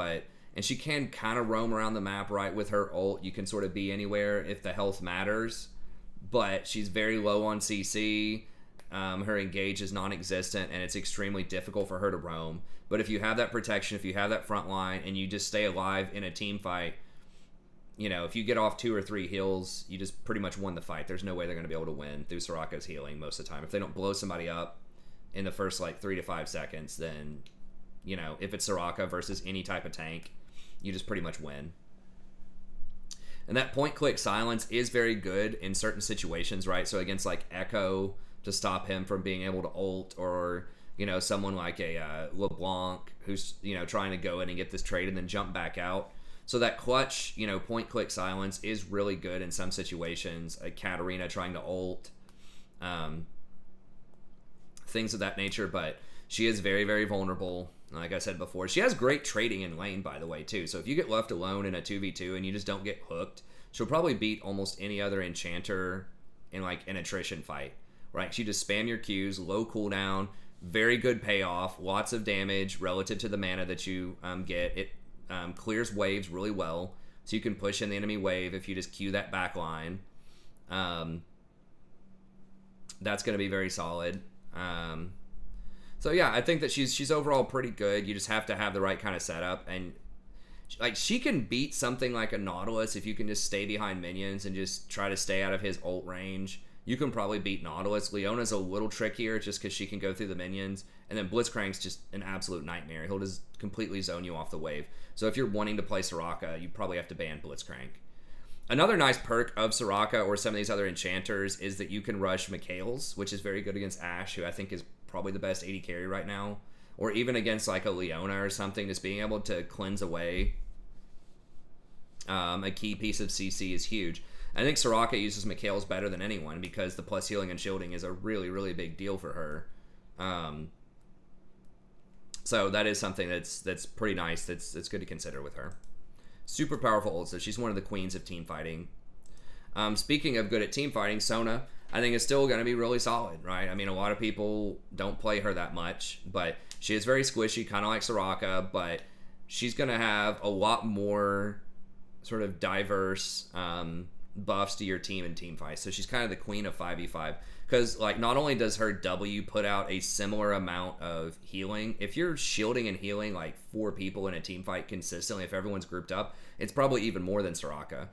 A: and she can kind of roam around the map, right, with her ult. You can sort of be anywhere if the health matters, but she's very low on CC. Her engage is non-existent, and it's extremely difficult for her to roam. But if you have that protection, if you have that front line, and you just stay alive in a team fight, you know, if you get off 2 or 3 heals, you just pretty much won the fight. There's no way they're going to be able to win through Soraka's healing most of the time. If they don't blow somebody up in the first, like, 3 to 5 seconds, then, you know, if it's Soraka versus any type of tank, you just pretty much win. And that point-click silence is very good in certain situations, right? So against, like, Echo, to stop him from being able to ult, or, you know, someone like a LeBlanc who's, you know, trying to go in and get this trade and then jump back out. So that clutch, you know, point-click silence is really good in some situations. A Katarina trying to ult, things of that nature. But she is very, very vulnerable. Like I said before, she has great trading in lane, by the way, too. So if you get left alone in a 2v2 and you just don't get hooked, she'll probably beat almost any other enchanter in, like, an attrition fight, right? She just spam your Qs, low cooldown, very good payoff, lots of damage relative to the mana that you get. It clears waves really well, so you can push in the enemy wave if you just Q that back line. That's going to be very solid. So yeah, I think that she's overall pretty good. You just have to have the right kind of setup, and like, she can beat something like a Nautilus if you can just stay behind minions and just try to stay out of his ult range. You can probably beat Nautilus. Leona's a little trickier just because she can go through the minions. And then Blitzcrank's just an absolute nightmare. He'll just completely zone you off the wave. So if you're wanting to play Soraka, you probably have to ban Blitzcrank. Another nice perk of Soraka or some of these other enchanters is that you can rush Mikhail's, which is very good against Ashe, who I think is probably the best AD carry right now. Or even against like a Leona or something, just being able to cleanse away a key piece of CC is huge. I think Soraka uses Mikhail's better than anyone because the plus healing and shielding is a really, really big deal for her. So that is something that's pretty nice. That's good to consider with her. Super powerful, so she's one of the queens of team fighting. Speaking of good at team fighting, Sona, I think, is still going to be really solid, right? I mean, a lot of people don't play her that much, but she is very squishy, kind of like Soraka, but she's going to have a lot more sort of diverse buffs to your team in team fights. So she's kind of the queen of 5v5, because like, not only does her W put out a similar amount of healing, if you're shielding and healing like 4 people in a team fight consistently, if everyone's grouped up, it's probably even more than Soraka.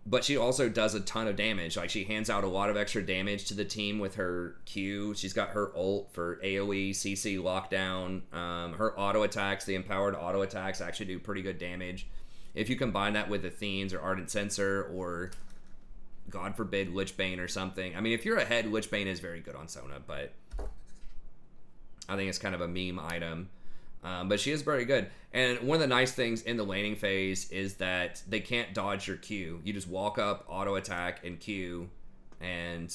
A: But she also does a ton of damage. Like, she hands out a lot of extra damage to the team with her Q. She's got her ult for AoE, CC, lockdown. Her auto attacks, the empowered auto attacks, actually do pretty good damage. If you combine that with Athene's or Ardent Censer or, God forbid, Lichbane or something. I mean, if you're ahead, Lichbane is very good on Sona, but I think it's kind of a meme item. But she is very good. And one of the nice things in the laning phase is that they can't dodge your Q. You just walk up, auto attack, and Q, and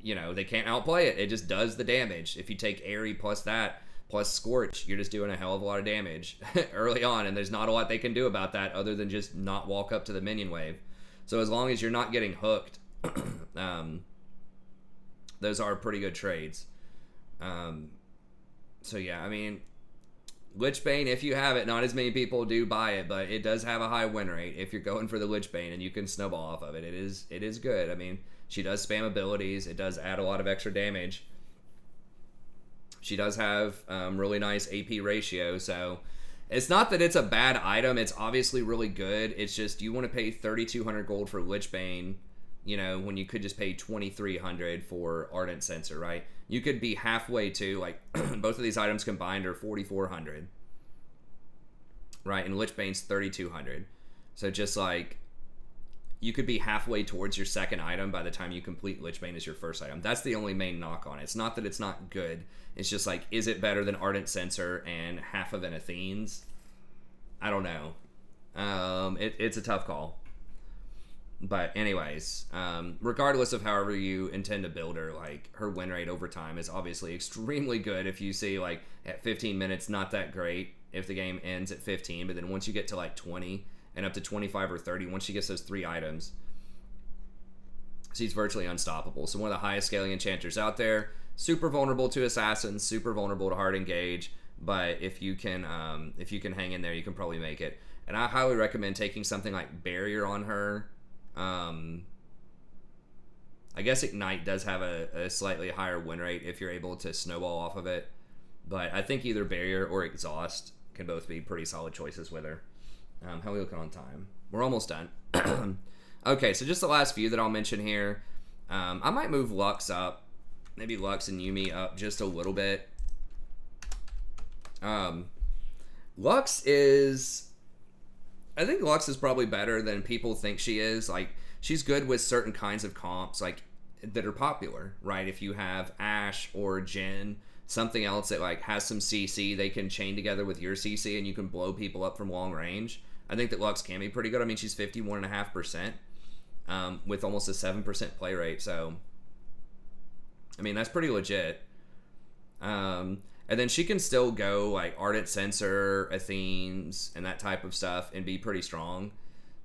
A: you know, they can't outplay it. It just does the damage. If you take Aerie plus that, plus Scorch, you're just doing a hell of a lot of damage early on, and there's not a lot they can do about that other than just not walk up to the minion wave. So as long as you're not getting hooked, those are pretty good trades. So yeah, I mean, Lichbane, if you have it, not as many people do buy it, but it does have a high win rate if you're going for the Lichbane, and you can snowball off of it. It is good. I mean, she does spam abilities. It does add a lot of extra damage. She does have really nice AP ratio, so it's not that it's a bad item. It's obviously really good. It's just, you want to pay 3,200 gold for Lichbane, you know, when you could just pay 2,300 for Ardent Censer, right? You could be halfway to, like, both of these items combined are 4,400. right? And Lich Bane's 3,200. So just like, you could be halfway towards your second item by the time you complete Lich Bane as your first item. That's the only main knock on it. It's not that it's not good. It's just like, is it better than Ardent Censer and half of an Athene's? I don't know. It's a tough call. But anyways, regardless of however you intend to build her, like, her win rate over time is obviously extremely good. If you see, like, at 15 minutes, not that great if the game ends at 15, but then once you get to like 20 and up to 25 or 30, once she gets those 3 items, she's virtually unstoppable. So one of the highest scaling enchanters out there, super vulnerable to assassins, super vulnerable to hard engage, but if you can hang in there, you can probably make it. And I highly recommend taking something like Barrier on her. I guess Ignite does have a slightly higher win rate if you're able to snowball off of it, but I think either Barrier or Exhaust can both be pretty solid choices with her. How are we looking on time? We're almost done. Okay, so just the last few that I'll mention here. I might move Lux up, maybe Lux and Yumi up just a little bit. Lux is, I think Lux is probably better than people think she is. Like, she's good with certain kinds of comps, like, that are popular, right? If you have Ashe or Jhin, something else that, like, has some CC, they can chain together with your CC and you can blow people up from long range. I think that Lux can be pretty good. I mean, she's 51.5%, with almost a 7% play rate. So, I mean, that's pretty legit. And then she can still go like Ardent Censer, Athene's, and that type of stuff and be pretty strong.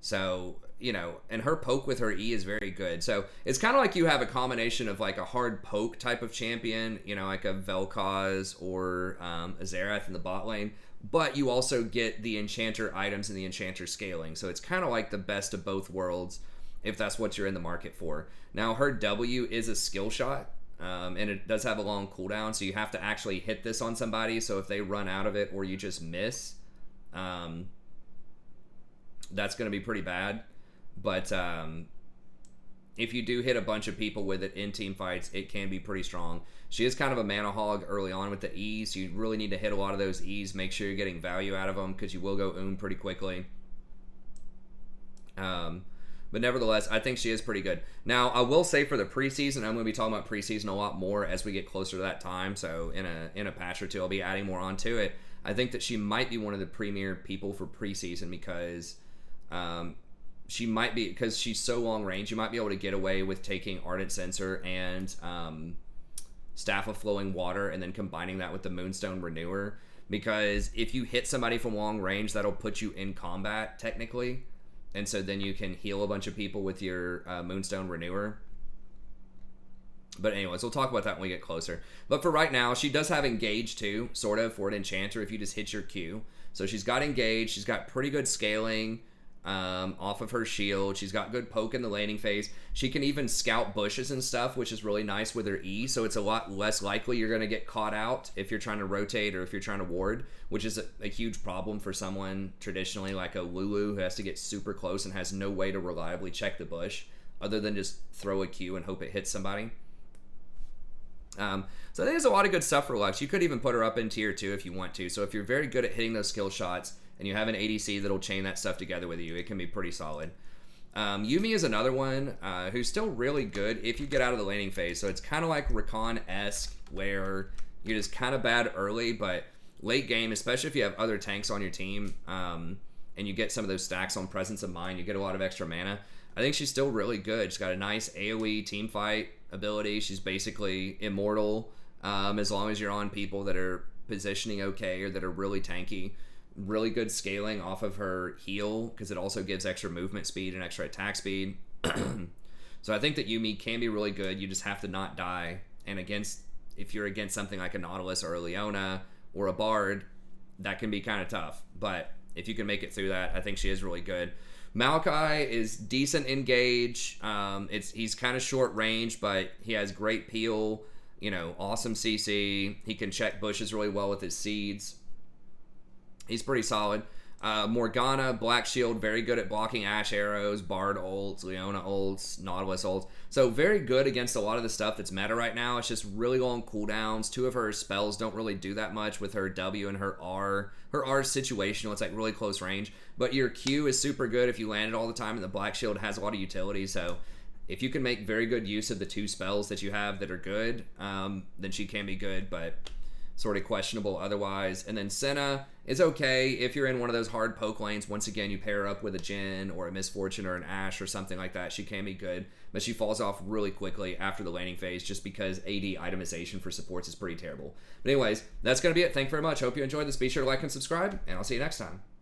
A: So, you know, and her poke with her E is very good. So it's kind of like you have a combination of like a hard poke type of champion, you know, like a Vel'Koz or a Xerath in the bot lane, but you also get the enchanter items and the enchanter scaling. So it's kind of like the best of both worlds if that's what you're in the market for. Now, her W is a skill shot. And it does have a long cooldown, so you have to actually hit this on somebody. So if they run out of it or you just miss, that's going to be pretty bad. But if you do hit a bunch of people with it in team fights, it can be pretty strong. She is kind of a mana hog early on with the E's, so you really need to hit a lot of those E's. Make sure you're getting value out of them because you will go pretty quickly. But nevertheless, I think she is pretty good. Now, I will say for the preseason, I'm going to be talking about preseason a lot more as we get closer to that time. So in a patch or two, I'll be adding more onto it. I think that she might be one of the premier people for preseason because she might be, because she's so long range, you might be able to get away with taking Ardent Censer and Staff of Flowing Water and then combining that with the Moonstone Renewer. Because if you hit somebody from long range, that'll put you in combat, technically. And so then you can heal a bunch of people with your Moonstone Renewer. But anyways, we'll talk about that when we get closer. But for right now, she does have Engage too, sort of, for an enchanter if you just hit your Q. So she's got Engage. She's got pretty good scaling off of her shield. She's got good poke in the laning phase. She can even scout bushes and stuff, which is really nice with her E. So it's a lot less likely you're going to get caught out if you're trying to rotate or if you're trying to ward, which is a huge problem for someone traditionally like a Lulu who has to get super close and has no way to reliably check the bush other than just throw a Q and hope it hits somebody. So I think there's a lot of good stuff for Lux. You could even put her up in tier 2 if you want to. So if you're very good at hitting those skill shots and you have an ADC that'll chain that stuff together with you, it can be pretty solid. Yumi is another one who's still really good if you get out of the laning phase. So it's kind of like Recon-esque where you're just kind of bad early, but late game, especially if you have other tanks on your team and you get some of those stacks on Presence of Mind, you get a lot of extra mana. I think she's still really good. She's got a nice AoE team fight ability. She's basically immortal as long as you're on people that are positioning okay or that are really tanky. Really good scaling off of her heal because it also gives extra movement speed and extra attack speed. So I think that Yumi can be really good. You just have to not die. And if you're against something like a Nautilus or a Leona or a Bard, that can be kind of tough. But if you can make it through that, I think she is really good. Maokai is decent engage. He's kind of short range, but he has great peel. You know, awesome CC. He can check bushes really well with his seeds. He's pretty solid. Morgana, Black Shield, very good at blocking Ashe arrows, Bard ults, Leona ults, Nautilus ults. So very good against a lot of the stuff that's meta right now. It's just really long cooldowns. 2 of her spells don't really do that much with her W and her R. Her R is situational. It's like really close range. But your Q is super good if you land it all the time, and the Black Shield has a lot of utility. So if you can make very good use of the 2 spells that you have that are good, then she can be good, but sort of questionable otherwise. And then Senna is okay if you're in one of those hard poke lanes. Once again, you pair up with a Jhin or a Misfortune or an Ashe or something like that. She can be good, but she falls off really quickly after the laning phase just because AD itemization for supports is pretty terrible. But anyways, that's going to be it. Thank you very much. Hope you enjoyed this. Be sure to like and subscribe, and I'll see you next time.